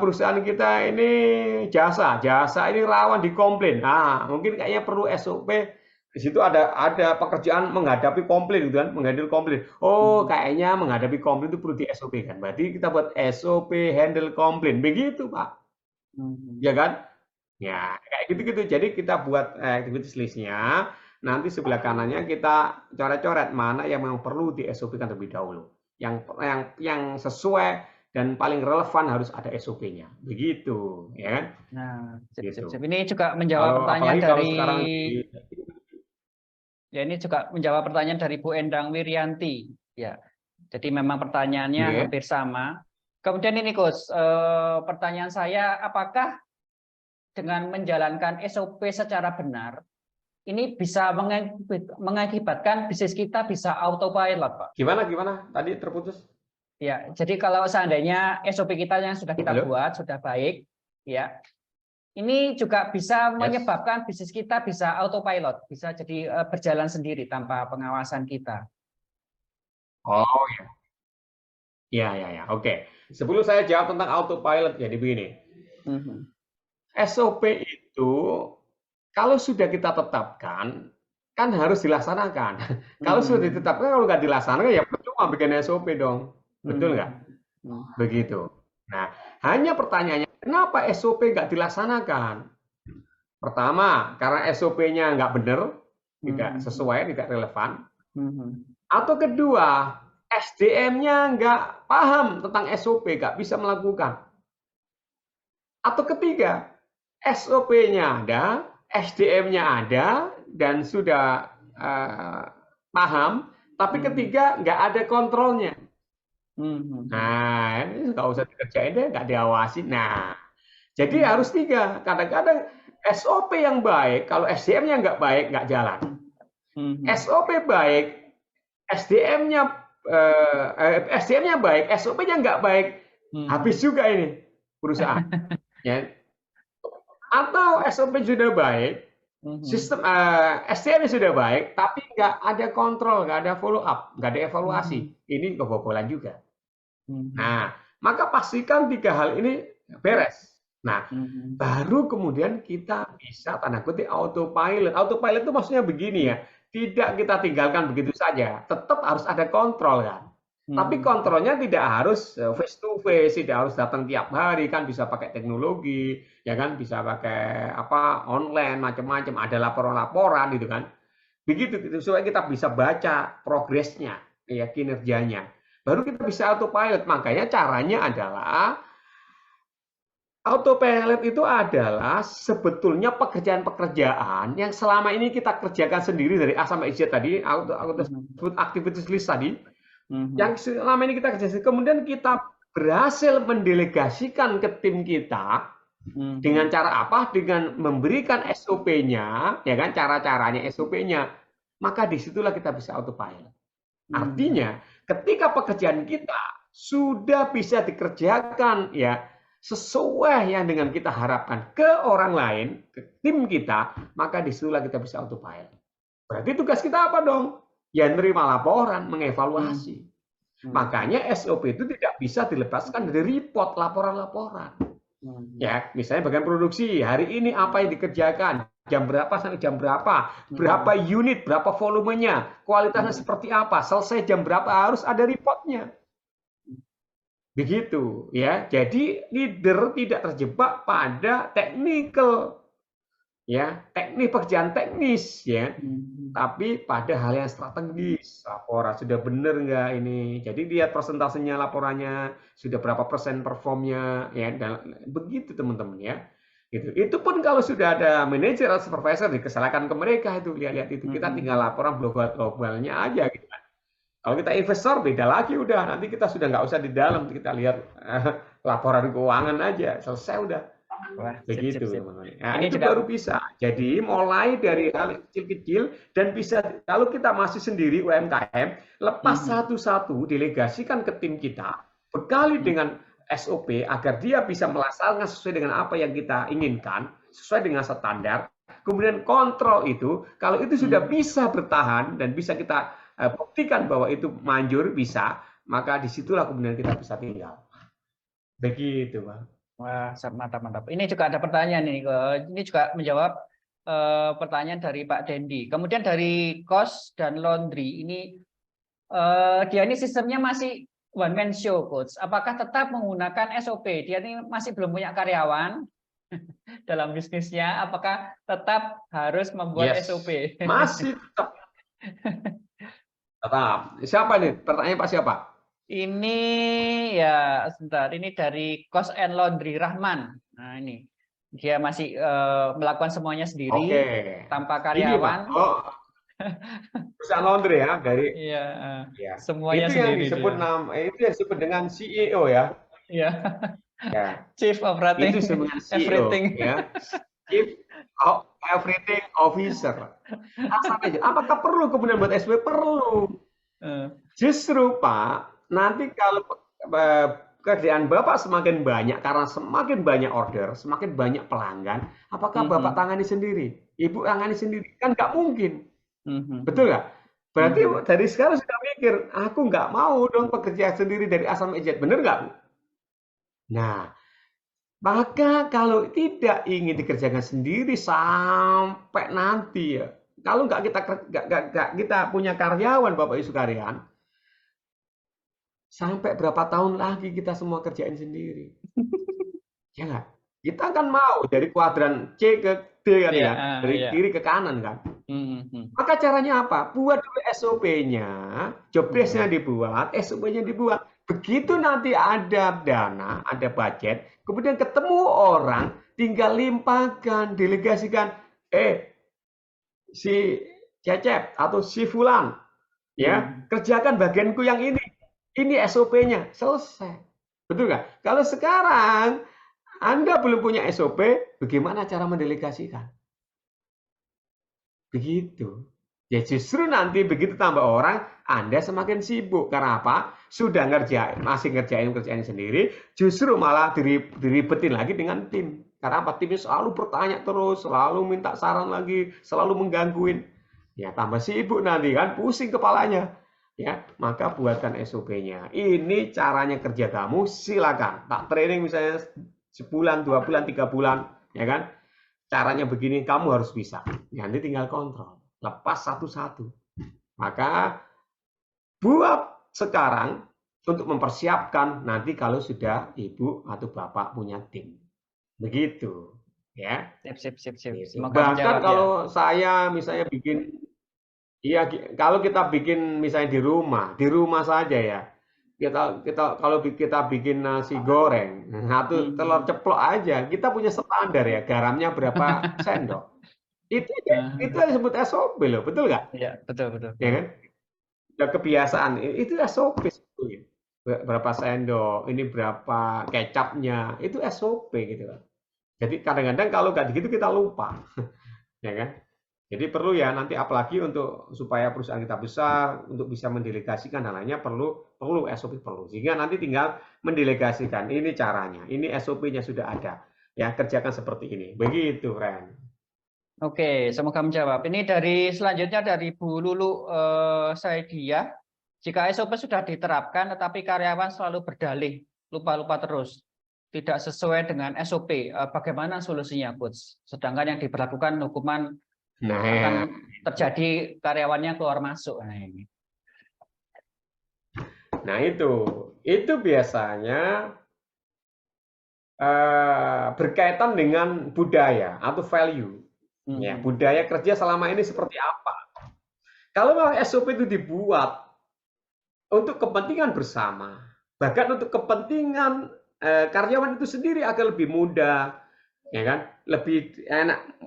perusahaan kita ini jasa ini rawan dikomplain. Nah, mungkin kayaknya perlu SOP. Di situ ada pekerjaan menghadapi komplain gitu kan, menghadapi komplain. Oh, kayaknya menghadapi komplain itu perlu di SOP kan. Berarti kita buat SOP handle komplain. Begitu, Pak. Ya kan? Ya, kayak gitu-gitu. Jadi kita buat activities list-nya. Nanti sebelah kanannya kita coret-coret mana yang memang perlu di SOP-kan terlebih dahulu. Yang sesuai dan paling relevan harus ada SOP-nya. Begitu, ya kan? Nah, Gitu. ini juga menjawab pertanyaan dari ini juga menjawab pertanyaan dari Bu Endang Wiryanti. Ya, jadi memang pertanyaannya hampir sama. Kemudian ini, Coach, pertanyaan saya, apakah dengan menjalankan SOP secara benar, ini bisa mengakibatkan bisnis kita bisa autopilot, Pak? Gimana? Tadi terputus. Ya, jadi kalau seandainya SOP kita yang sudah kita buat sudah baik, ya, ini juga bisa menyebabkan bisnis kita bisa autopilot, bisa jadi berjalan sendiri tanpa pengawasan kita. Oh ya. Ya. Oke. Sebelum saya jawab tentang autopilot, jadi begini. SOP itu kalau sudah kita tetapkan, kan harus dilaksanakan. Kalau sudah ditetapkan, kalau nggak dilaksanakan, ya percuma bikin SOP dong. Betul nggak? Begitu. Nah, hanya pertanyaannya, kenapa SOP nggak dilaksanakan? Pertama, karena SOP-nya nggak benar, tidak sesuai, tidak relevan. Atau kedua, SDM-nya nggak paham tentang SOP, nggak bisa melakukan. Atau ketiga, SOP-nya ada, SDM-nya ada, dan sudah paham, tapi ketiga nggak ada kontrolnya. Nah, ini nggak usah dikerjain deh, nggak diawasi. Nah, jadi harus tiga. Kadang-kadang SOP yang baik, kalau SDM-nya nggak baik, nggak jalan. SOP baik, SDM-nya baik, SOP-nya nggak baik, habis juga ini perusahaan. Ya. Atau SOP sudah baik, sistem SDM-nya sudah baik, tapi nggak ada kontrol, nggak ada follow up, nggak ada evaluasi. Ini kebobolan juga. Nah, maka pastikan tiga hal ini beres. Nah, baru kemudian kita bisa tanda kutip autopilot. Autopilot itu maksudnya begini ya, tidak kita tinggalkan begitu saja, tetap harus ada kontrol kan. Tapi kontrolnya tidak harus face to face, tidak harus datang tiap hari, kan bisa pakai teknologi, ya kan, bisa pakai online macam-macam, ada laporan-laporan gitu kan. Begitu supaya kita bisa baca progresnya, ya kinerjanya. Baru kita bisa autopilot. Makanya caranya adalah autopilot itu adalah sebetulnya pekerjaan-pekerjaan yang selama ini kita kerjakan sendiri dari A sampai Z tadi, activities list tadi, yang selama ini kita kerjakan, kemudian kita berhasil mendelegasikan ke tim kita, Dengan cara apa? Dengan memberikan SOP-nya, ya kan, cara-caranya SOP-nya, maka disitulah kita bisa autopilot. Artinya, ketika pekerjaan kita sudah bisa dikerjakan ya sesuai yang dengan kita harapkan ke orang lain, ke tim kita, maka disitulah kita bisa autopilot. Berarti tugas kita apa dong? Ya nerima laporan, mengevaluasi. Makanya SOP itu tidak bisa dilepaskan dari report, laporan-laporan. Ya, misalnya bagian produksi, hari ini apa yang dikerjakan, jam berapa sampai jam berapa, berapa unit, berapa volumenya, kualitasnya seperti apa, selesai jam berapa, harus ada reportnya. Begitu, ya. Jadi leader tidak terjebak pada technical, ya, teknik pekerjaan teknis, ya, tapi pada hal yang strategis. Laporan sudah benar nggak ini? Jadi lihat persentasenya laporannya, sudah berapa persen performnya, ya, dan begitu teman-teman ya. Gitu. Itu pun kalau sudah ada manajer atau supervisor dikesalkan ke mereka itu, lihat-lihat itu, kita tinggal laporan globalnya aja gitu kan. Kalau kita investor beda lagi udah, nanti kita sudah nggak usah di dalam, kita lihat laporan keuangan aja, selesai udah. Wah, Begitu sip. teman-teman. Nah, Ini itu juga baru bisa. Jadi mulai dari hal kecil-kecil dan bisa, kalau kita masih sendiri UMKM, lepas satu-satu, delegasikan ke tim kita, bekali dengan SOP agar dia bisa melaksanakan sesuai dengan apa yang kita inginkan, sesuai dengan standar. Kemudian kontrol itu, kalau itu sudah bisa bertahan dan bisa kita buktikan bahwa itu manjur bisa, maka disitulah kemudian kita bisa tinggal. Begitu, Bang. Wah, mantap. Ini juga ada pertanyaan nih. Ini juga menjawab pertanyaan dari Pak Dendi. Kemudian dari cost dan laundry ini dia ini sistemnya masih one man show, Coach. Apakah tetap menggunakan SOP? Dia ini masih belum punya karyawan dalam bisnisnya. Apakah tetap harus membuat SOP? Masih tetap. Tetap. Siapa nih? Pertanyaan Pak siapa? Ini ya sebentar, ini dari Cost and Laundry Rahman. Nah ini dia masih melakukan semuanya sendiri tanpa karyawan. Perusahaan laundry ya dari. Iya, Ya. semuanya itu yang sendiri disebut itu yang disebut dengan CEO ya. Iya. Ya. Chief Operating Itu disebut dengan CEO, Everything. ya. Chief Everything Officer. Apakah perlu kemudian buat SW? Perlu. Justru Pak, nanti kalau kerjaan Bapak semakin banyak karena semakin banyak order, semakin banyak pelanggan, apakah Bapak tangani sendiri? Ibu tangani sendiri? Kan nggak mungkin. Betul nggak? Berarti dari sekarang sudah mikir, aku nggak mau dong pekerjaan sendiri dari A sampai Z. Bener nggak, Bu? Nah, maka kalau tidak ingin dikerjakan sendiri sampai nanti ya, kalau nggak kita punya karyawan, Bapak Ibu sekalian, sampai berapa tahun lagi kita semua kerjain sendiri? Ya nggak? Kita kan mau dari kuadran C ke D kan ya, dari kiri ke kanan kan. Maka caranya apa? Buat dulu SOP-nya, job desk-nya dibuat, SOP-nya dibuat. Begitu nanti ada dana, ada budget, kemudian ketemu orang, tinggal limpahkan, delegasikan, si Cecep atau si Fulan, ya kerjakan bagianku yang ini SOP-nya, selesai. Betul nggak? Kalau sekarang Anda belum punya SOP, bagaimana cara mendelegasikan? Begitu. Ya justru nanti begitu tambah orang, Anda semakin sibuk. Karena apa? Sudah masih ngerjain sendiri, justru malah diribetin lagi dengan tim. Karena apa? Timnya selalu bertanya terus, selalu minta saran lagi, selalu menggangguin. Ya tambah sibuk nanti kan, pusing kepalanya. Ya, maka buatkan SOP-nya. Ini caranya kerja kamu, silakan. Tak training misalnya sebulan, 2 bulan, 3 bulan, ya kan? Caranya begini, kamu harus bisa. Nanti tinggal kontrol, lepas satu-satu. Maka buat sekarang untuk mempersiapkan nanti kalau sudah ibu atau bapak punya tim. Begitu, ya. Sip. Bahkan kalau saya misalnya bikin, iya, kalau kita bikin misalnya di rumah saja ya. Kalau kita bikin nasi goreng, atau telur ceplok aja, kita punya standar ya, garamnya berapa sendok. Itu yang disebut SOP loh, betul nggak? Iya, betul. Ya kan? Udah kebiasaan, itu SOP sebetulnya. Berapa sendok, ini berapa kecapnya, itu SOP gitu kan. Jadi kadang-kadang kalau nggak begitu kita lupa, ya kan? Jadi perlu ya nanti apalagi untuk supaya perusahaan kita besar untuk bisa mendelegasikan dan lainnya perlu SOP perlu. Sehingga nanti tinggal mendelegasikan ini caranya, ini SOP-nya sudah ada. Ya, kerjakan seperti ini. Begitu, Ren. Oke, semoga menjawab. Ini selanjutnya dari Bu Lulu Saidia. Jika SOP sudah diterapkan, tetapi karyawan selalu berdalih, lupa-lupa terus, tidak sesuai dengan SOP, bagaimana solusinya, Coach? Sedangkan yang diberlakukan hukuman akan terjadi karyawannya keluar masuk. Nah itu biasanya berkaitan dengan budaya atau value. Ya, budaya kerja selama ini seperti apa? Kalau SOP itu dibuat untuk kepentingan bersama, bahkan untuk kepentingan karyawan itu sendiri agar lebih mudah, ya kan? Lebih enak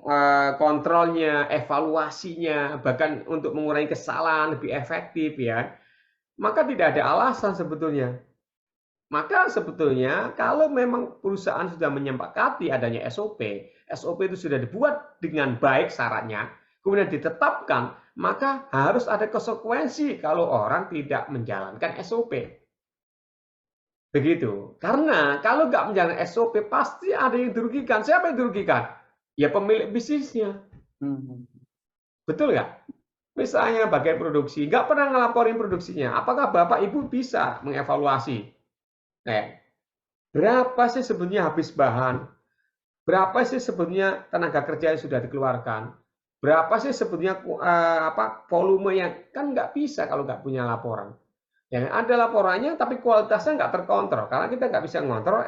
kontrolnya, evaluasinya, bahkan untuk mengurangi kesalahan lebih efektif, ya. Maka tidak ada alasan sebetulnya. Maka sebetulnya kalau memang perusahaan sudah menyepakati adanya SOP, SOP itu sudah dibuat dengan baik syaratnya, kemudian ditetapkan, maka harus ada konsekuensi kalau orang tidak menjalankan SOP. Begitu. Karena kalau nggak menjalankan SOP, pasti ada yang dirugikan. Siapa yang dirugikan? Ya pemilik bisnisnya. Betul nggak? Misalnya bagian produksi, nggak pernah ngelaporin produksinya. Apakah Bapak Ibu bisa mengevaluasi? Berapa sih sebenarnya habis bahan? Berapa sih sebenarnya tenaga kerja yang sudah dikeluarkan? Berapa sih sebenarnya volume yang kan nggak bisa kalau nggak punya laporan. Ya, ada laporannya tapi kualitasnya nggak terkontrol karena kita nggak bisa mengontrol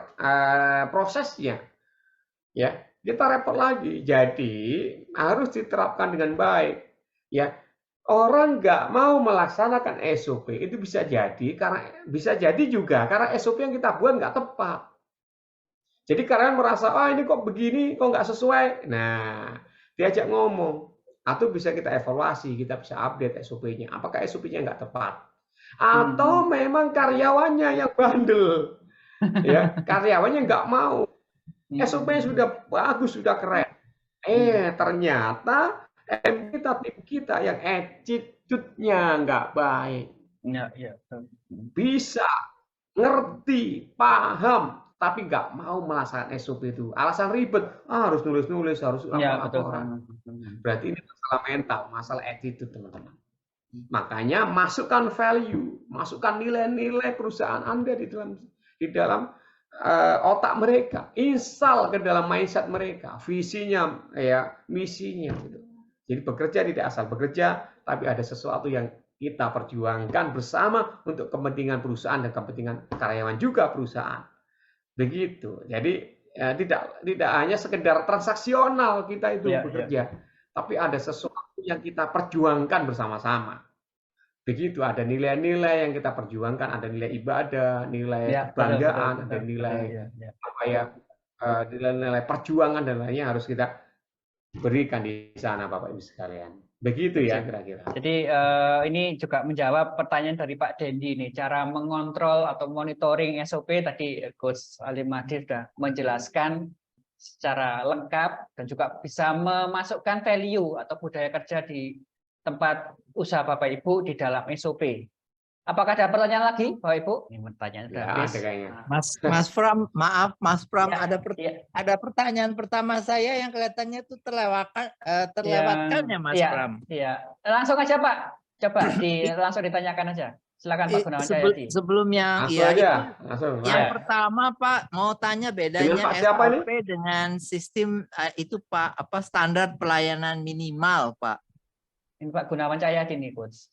prosesnya. Ya, kita repot lagi. Jadi harus diterapkan dengan baik. Ya, orang nggak mau melaksanakan SOP itu bisa jadi juga karena SOP yang kita buat nggak tepat. Jadi karyawan merasa, ini kok begini, kok nggak sesuai. Nah, diajak ngomong. Atau bisa kita evaluasi, kita bisa update SOP-nya. Apakah SOP-nya nggak tepat? Atau memang karyawannya yang bandel. Ya, karyawannya nggak mau. SOP-nya sudah bagus, sudah keren. Ternyata tim kita yang attitude-nya nggak baik. Bisa ngerti, paham, tapi nggak mau melaksanakan SOP itu. Alasan ribet, harus nulis-nulis, harus laporan. Berarti ini masalah mental, masalah attitude, teman-teman. Makanya masukkan value, masukkan nilai-nilai perusahaan Anda di dalam otak mereka, install ke dalam mindset mereka, visinya, ya, misinya. Gitu. Jadi bekerja tidak asal bekerja, tapi ada sesuatu yang kita perjuangkan bersama untuk kepentingan perusahaan dan kepentingan karyawan juga perusahaan. Begitu. Jadi tidak hanya sekedar transaksional kita itu bekerja, tapi ada sesuatu yang kita perjuangkan bersama-sama. Begitu, ada nilai-nilai yang kita perjuangkan, ada nilai ibadah, nilai kebanggaan, ada nilai nilai perjuangan dan lainnya harus kita berikan di sana, Bapak Ibu sekalian. Begitu ya kira-kira. Jadi ini juga menjawab pertanyaan dari Pak Dendi nih, cara mengontrol atau monitoring SOP tadi Coach Ali Mahdi sudah menjelaskan secara lengkap dan juga bisa memasukkan value atau budaya kerja di tempat usaha Bapak Ibu di dalam SOP. Apakah ada pertanyaan lagi, Bapak Ibu? Ini pertanyaan habis. Mas Pram, maaf Mas Pram, ada pertanyaan pertama saya yang kelihatannya itu terlewatkan ya Mas Pram. Iya, langsung aja Pak. Coba langsung ditanyakan aja. Silakan Pak Gunawan Jayadi. Sebelumnya yang pertama Pak mau tanya bedanya SOP dengan sistem itu Pak, standar pelayanan minimal Pak. Ini Pak Gunawan Jayadi nih, Coach.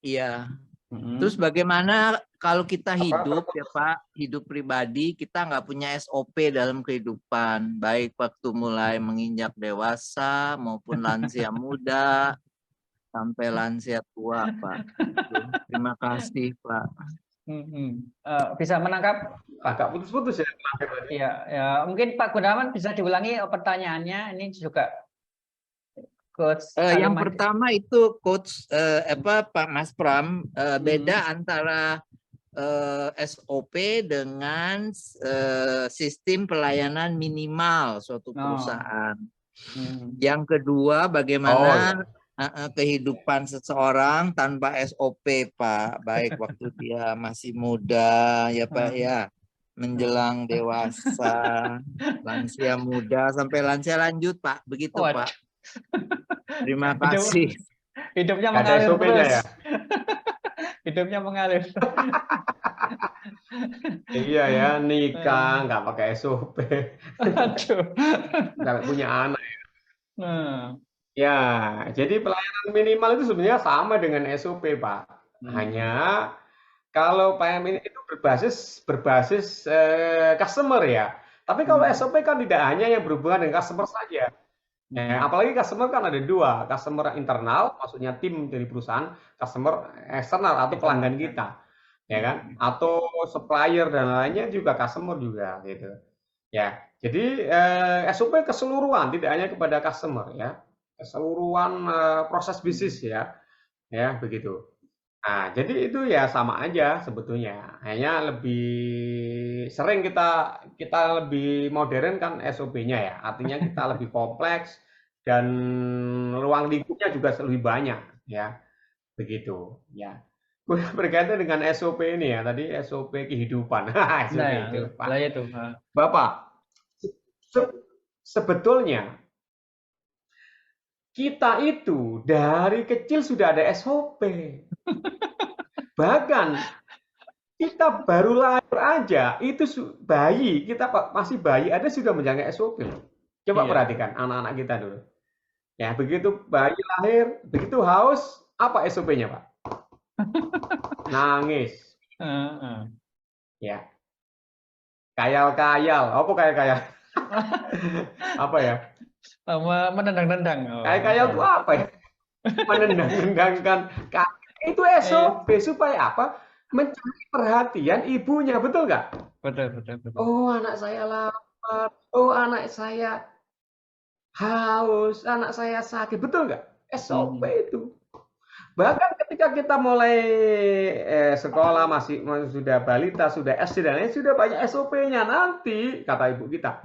Iya. Terus bagaimana kalau kita hidup ya Pak, hidup pribadi kita nggak punya SOP dalam kehidupan, baik waktu mulai menginjak dewasa maupun lansia muda sampai lansia tua Pak. Terima kasih Pak. Bisa menangkap? Agak putus-putus ya. Iya, ya, mungkin Pak Gunawan bisa diulangi pertanyaannya. Ini juga Coach yang pertama itu Coach Pak Mas Pram, beda antara SOP dengan sistem pelayanan minimal suatu perusahaan. Yang kedua, bagaimana kehidupan seseorang tanpa SOP, Pak. Baik waktu dia masih muda, ya Pak ya, menjelang dewasa, lansia muda, sampai lansia lanjut, Pak. Begitu, Pak. Terima kasih. Hidupnya Nggak ada mengalir SOP-nya terus. ya? Hidupnya mengalir. Iya ya, nikah nggak pakai SOP, Aduh. nggak punya anak. Nah. Ya, jadi pelayanan minimal itu sebenarnya sama dengan SOP, Pak. Hanya kalau PMI itu berbasis customer ya. Tapi kalau SOP kan tidak hanya yang berhubungan dengan customer saja. Apalagi customer kan ada dua, customer internal, maksudnya tim dari perusahaan, customer eksternal atau pelanggan kita, ya kan? Atau supplier dan lainnya juga customer juga, gitu. Ya, jadi SOP keseluruhan, tidak hanya kepada customer ya, keseluruhan proses bisnis ya, begitu. Nah, jadi itu ya sama aja sebetulnya, hanya lebih sering kita lebih modern kan SOP-nya ya, artinya kita lebih kompleks dan ruang lingkupnya juga lebih banyak ya, begitu ya. Berkaitan dengan SOP ini ya, tadi SOP kehidupan, SOP itu Pak. Lah itu. Bapak, sebetulnya kita itu dari kecil sudah ada SOP. Bahkan kita baru lahir aja, itu bayi, kita masih bayi, ada sudah menjaga SOP. Coba perhatikan anak-anak kita dulu. Ya, begitu bayi lahir, begitu haus, apa SOP-nya, Pak? Nangis. Ya. Kayal-kayal. Apa kayal-kayal? Apa ya? Menendang-nendang. Kayal-kayal itu apa ya? Menendang-nendangkan kaki. Itu SOP supaya apa? Mencari perhatian ibunya, betul nggak? Betul. Oh, anak saya lapar. Oh, anak saya haus. Anak saya sakit. Betul nggak? SOP itu. Bahkan ketika kita mulai sekolah, masih sudah balita, sudah SD dan lain, sudah banyak SOP-nya. Nanti kata ibu kita,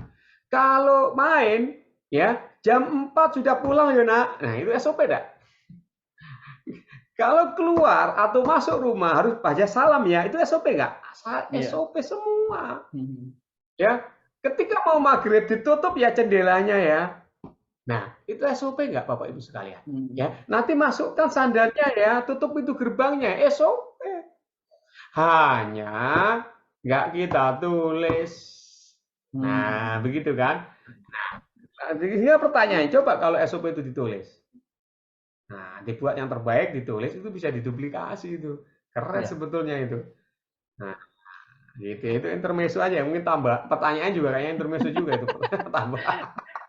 kalau main ya jam 4 sudah pulang ya nak. Nah, itu SOP dah. Kalau keluar atau masuk rumah harus baca salam ya, itu SOP nggak? SOP semua. Ya, ketika mau maghrib ditutup ya jendelanya ya. Nah, itu SOP nggak Bapak Ibu sekalian? Ya, nanti masukkan sandalnya ya, tutup pintu gerbangnya, SOP. Hanya nggak kita tulis. Nah, begitu kan? Nah, sehingga pertanyaan, coba kalau SOP itu ditulis. Nah, dibuat yang terbaik, ditulis, itu bisa diduplikasi itu. Keren sebetulnya itu. Nah, gitu. Itu intermezzo aja, mungkin tambah. Pertanyaan juga kayaknya intermezzo juga itu. Tambah.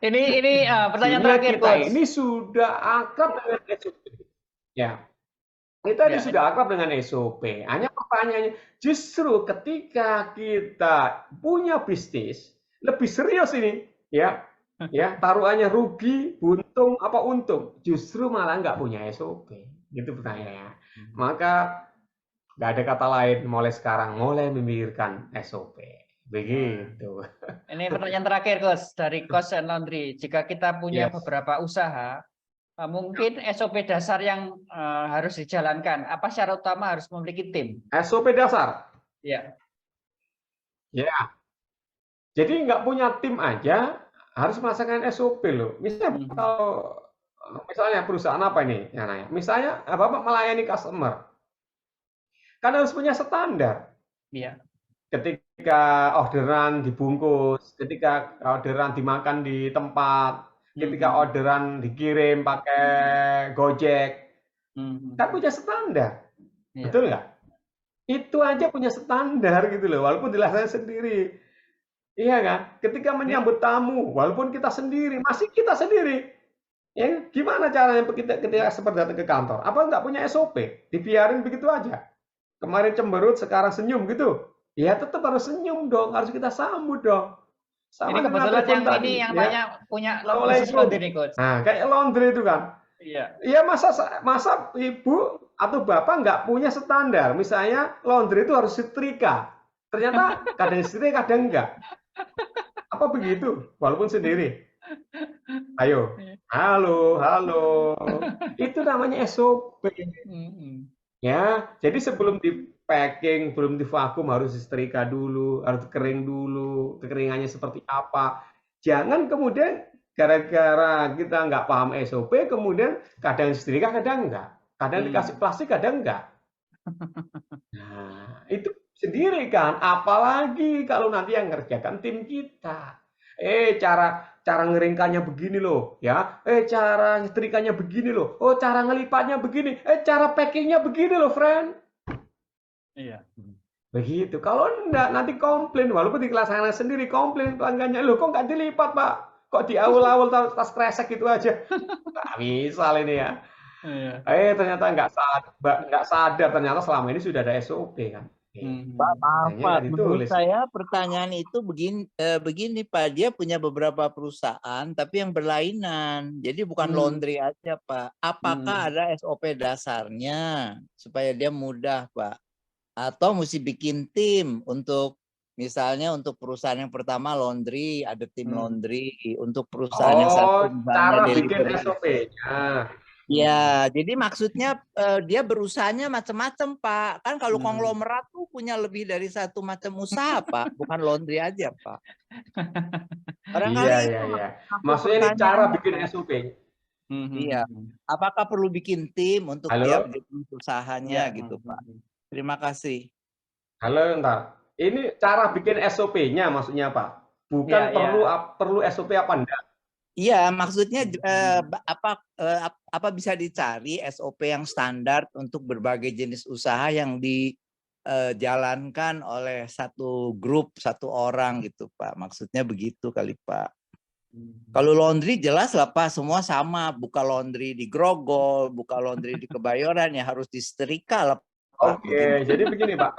Ini pertanyaan terakhir, kita Coach. ini sudah akrab dengan SOP. Ya. Kita ini sudah akrab dengan SOP. Hanya pertanyaannya, justru ketika kita punya bisnis, lebih serius ini, ya, taruhannya rugi, buntung, apa untung, justru malah nggak punya SOP. Gitu pertanyaannya. Maka nggak ada kata lain, mulai sekarang, mulai memikirkan SOP. Begitu. Ini pertanyaan terakhir, Coach, dari Coach and Laundry. Jika kita punya beberapa usaha, mungkin SOP dasar yang harus dijalankan. Apa syarat utama harus memiliki tim? SOP dasar? Ya. Ya. Jadi nggak punya tim aja, harus melaksanakan SOP loh. Misalnya kalau misalnya perusahaan apa ini? Misalnya Bapak melayani customer, kan harus punya standar. Iya. Ketika orderan dibungkus, ketika orderan dimakan di tempat, ketika orderan dikirim pakai Gojek, kan punya standar, betul nggak? Itu aja punya standar gitu loh, walaupun dilaksanakan sendiri. Iya kan? Ketika menyambut tamu, walaupun kita sendiri, masih kita sendiri. Ya, gimana caranya ketika seperti datang ke kantor? Apa nggak punya SOP? Dibiarin begitu aja. Kemarin cemberut, sekarang senyum gitu. Ya tetap harus senyum dong, harus kita sambut dong. Sama ini kebetulan yang tadi, ini yang banyak punya laundry, Coach. Nah, kayak laundry itu kan. Iya. Iya, masa ibu atau Bapak nggak punya standar, misalnya laundry itu harus setrika. Ternyata kadang setrika, kadang enggak. Apa begitu? Walaupun sendiri. Ayo. Halo, halo. Itu namanya SOP. Ya, jadi sebelum di packing, belum di vakum harus disetrika dulu, harus kering dulu, kekeringannya seperti apa. Jangan kemudian gara-gara kita nggak paham SOP, kemudian kadang setrika, kadang enggak. Kadang dikasih plastik, kadang enggak. Nah, itu sendiri kan. Apalagi kalau nanti yang ngerjakan tim kita. Cara ngeringkannya begini loh, ya. Cara nyetrikanya begini loh. Oh, cara ngelipatnya begini. Cara packingnya begini loh, friend. Iya. Begitu. Kalau enggak, nanti komplain. Walaupun di kelas anak sendiri komplain pelanggannya. Loh, kok nggak dilipat, Pak? Kok di awal-awal tas kresek gitu aja? Nggak bisa ini ya. Iya. Ternyata nggak sadar. Ternyata selama ini sudah ada SOP kan. Pak, maaf Hanya Pak, nggak menurut ditulis. saya pertanyaan itu begini Pak, dia punya beberapa perusahaan tapi yang berlainan, jadi bukan laundry aja Pak. Apakah ada SOP dasarnya supaya dia mudah Pak? Atau mesti bikin tim untuk misalnya untuk perusahaan yang pertama laundry, ada tim laundry, untuk perusahaan yang satu misalnya Cara bikin delivery. SOP-nya. Ya, jadi maksudnya dia berusahanya macam-macam, Pak. Kan kalau konglomerat tuh punya lebih dari satu macam usaha, Pak. Bukan laundry aja, Pak. Barangkali Iya, itu iya, iya. maksud Maksudnya ini cara pertanyaannya, bikin Pak. SOP. Iya. Apakah perlu bikin tim untuk Halo? tiap jenis usahanya Iya. gitu, Pak? Terima kasih. Halo, entar. Ini cara bikin SOP-nya maksudnya Pak. Bukan Iya, perlu SOP apa enggak. Iya, maksudnya apa bisa dicari SOP yang standar untuk berbagai jenis usaha yang dijalankan oleh satu grup, satu orang gitu, Pak. Maksudnya begitu kali, Pak. Kalau laundry jelas lah, Pak, semua sama. Buka laundry di Grogol, buka laundry di Kebayoran ya harus disetrika lah, Pak. Oke, jadi begini Pak.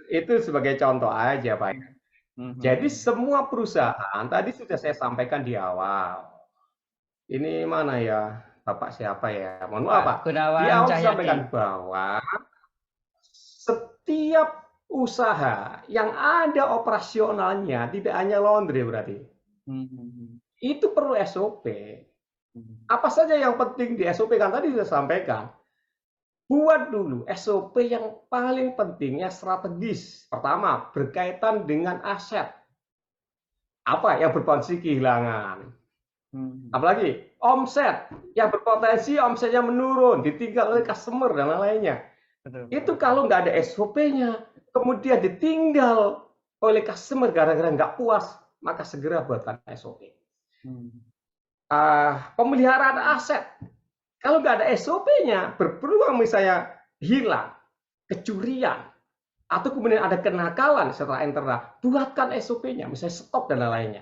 Itu sebagai contoh aja Pak. Jadi semua perusahaan, tadi sudah saya sampaikan di awal. Ini mana ya, Bapak siapa ya? Mohon maaf Pak. Gunawan Di awal Cahyadi. disampaikan bahwa setiap usaha yang ada operasionalnya, tidak hanya laundry berarti, itu perlu SOP. Apa saja yang penting di SOP kan tadi sudah sampaikan. Buat dulu SOP yang paling pentingnya strategis. Pertama, berkaitan dengan aset. Apa yang berpotensi kehilangan. Apalagi omset yang berpotensi omsetnya menurun, ditinggal oleh customer dan lain-lainnya. Itu kalau nggak ada SOP-nya, kemudian ditinggal oleh customer gara-gara nggak puas, maka segera buatkan SOP. Pemeliharaan aset. Kalau nggak ada SOP-nya, berpeluang misalnya hilang, kecurian, atau kemudian ada kenakalan setelah internal, buatkan SOP-nya, misalnya stop dan lain-lainnya.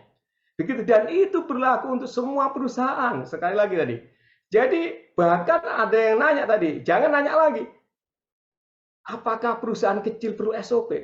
Begitu, dan itu berlaku untuk semua perusahaan. Sekali lagi tadi. Jadi bahkan ada yang nanya tadi, jangan nanya lagi, apakah perusahaan kecil perlu SOP?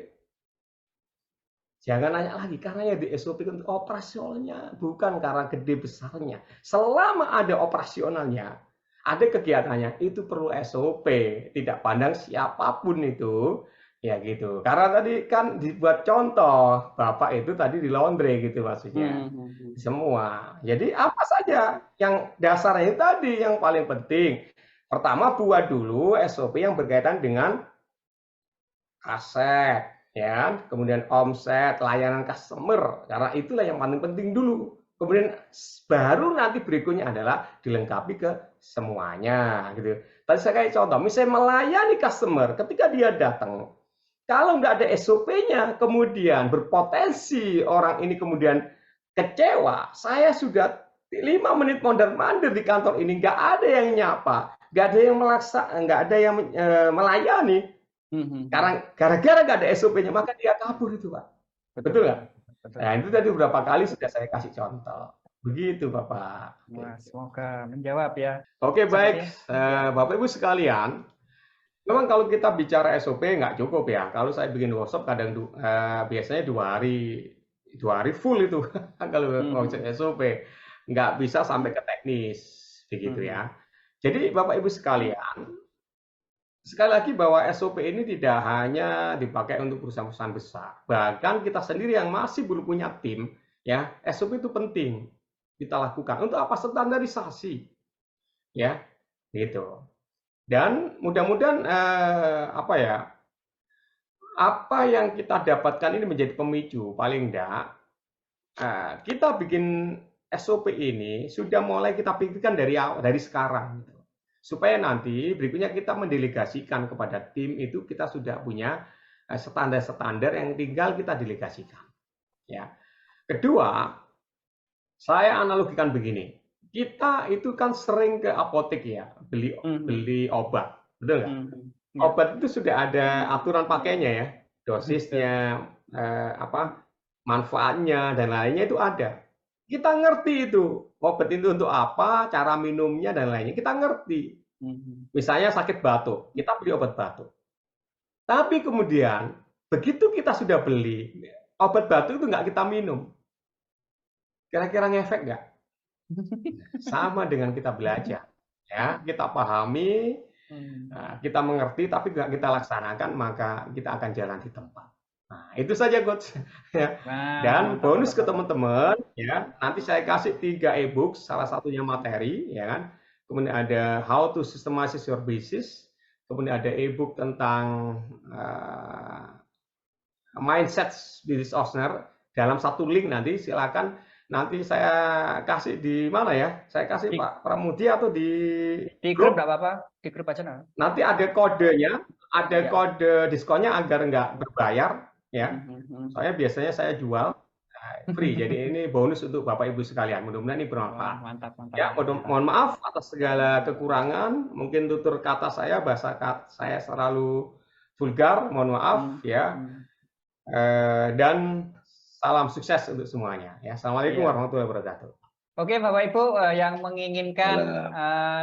Jangan nanya lagi, karena yang di SOP untuk operasionalnya, bukan karena gede besarnya. Selama ada operasionalnya, ada kegiatannya, itu perlu SOP, tidak pandang siapapun itu, ya gitu. Karena tadi kan dibuat contoh, Bapak itu tadi di laundry gitu maksudnya, semua. Jadi apa saja yang dasarnya tadi yang paling penting. Pertama buat dulu SOP yang berkaitan dengan aset, ya, kemudian omset, layanan customer, karena itulah yang paling penting dulu. Kemudian baru nanti berikutnya adalah dilengkapi ke semuanya gitu. Tadi saya kayak contoh, misalnya melayani customer ketika dia datang, kalau nggak ada SOP-nya, kemudian berpotensi orang ini kemudian kecewa. Saya sudah 5 menit mondar-mandir di kantor ini, nggak ada yang nyapa, nggak ada yang nggak ada yang melayani. Karena gara-gara nggak ada SOP-nya, maka dia kabur itu Pak. Betul nggak? Nah itu tadi beberapa kali sudah saya kasih contoh. Begitu Bapak. Wah, semoga menjawab ya. Oke baik, Bapak Ibu sekalian. Memang kalau kita bicara SOP nggak cukup ya. Kalau saya bikin workshop kadang biasanya 2 hari full itu kalau mau SOP. Nggak bisa sampai ke teknis begitu ya. Jadi Bapak Ibu sekalian, sekali lagi bahwa SOP ini tidak hanya dipakai untuk perusahaan-perusahaan besar, bahkan kita sendiri yang masih belum punya tim, ya SOP itu penting kita lakukan. Untuk apa? Standarisasi, ya, gitu. Dan mudah-mudahan apa yang kita dapatkan ini menjadi pemicu, paling enggak kita bikin SOP ini sudah mulai kita pikirkan dari sekarang, gitu. Supaya nanti berikutnya kita mendelegasikan kepada tim itu kita sudah punya standar-standar yang tinggal kita delegasikan. Ya. Kedua, saya analogikan begini, kita itu kan sering ke apotek ya, beli obat, betul nggak? Obat itu sudah ada aturan pakainya ya, dosisnya, manfaatnya dan lainnya itu ada. Kita ngerti itu, obat itu untuk apa, cara minumnya dan lainnya, kita ngerti. Misalnya sakit batuk, kita beli obat batuk. Tapi kemudian, begitu kita sudah beli, obat batuk itu nggak kita minum. Kira-kira ngefek nggak? Sama dengan kita belajar. Ya, kita pahami, kita mengerti, tapi nggak kita laksanakan, maka kita akan jalan di tempat. Nah, itu saja Coach. Ya. Dan bonus ke teman-teman, ya, nanti saya kasih 3 e-book, salah satunya materi, ya kan. Kemudian ada How to Systemize Your Business, kemudian ada e-book tentang mindset business owner dalam satu link nanti silakan nanti saya kasih di mana ya? Saya kasih Pak Pramudi atau di grup nggak apa-apa, di grup aja nah. Nanti ada kodenya, ada kode diskonnya agar nggak berbayar. Ya, soalnya biasanya saya jual free, jadi ini bonus untuk Bapak Ibu sekalian. Mudah-mudahan ini bermanfaat. Mantap. Ya, mohon maaf atas segala kekurangan. Mungkin tutur kata saya, bahasa saya selalu vulgar. Mohon maaf ya. Dan salam sukses untuk semuanya. Ya, assalamualaikum warahmatullahi wabarakatuh. Oke, Bapak Ibu yang menginginkan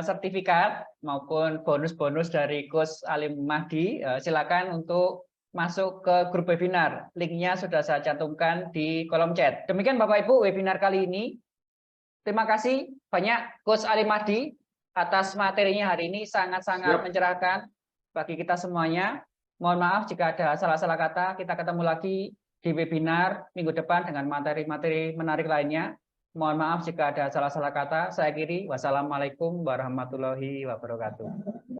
sertifikat maupun bonus-bonus dari Coach Alim Mahdi, silakan untuk masuk ke grup webinar. Linknya sudah saya cantumkan di kolom chat. Demikian Bapak Ibu webinar kali ini. Terima kasih banyak Coach Alim Mahdi atas materinya hari ini, sangat-sangat mencerahkan bagi kita semuanya. Mohon maaf jika ada salah-salah kata. Kita ketemu lagi di webinar minggu depan dengan materi-materi menarik lainnya. Mohon maaf jika ada salah-salah kata. Saya akhiri. Wassalamualaikum warahmatullahi wabarakatuh.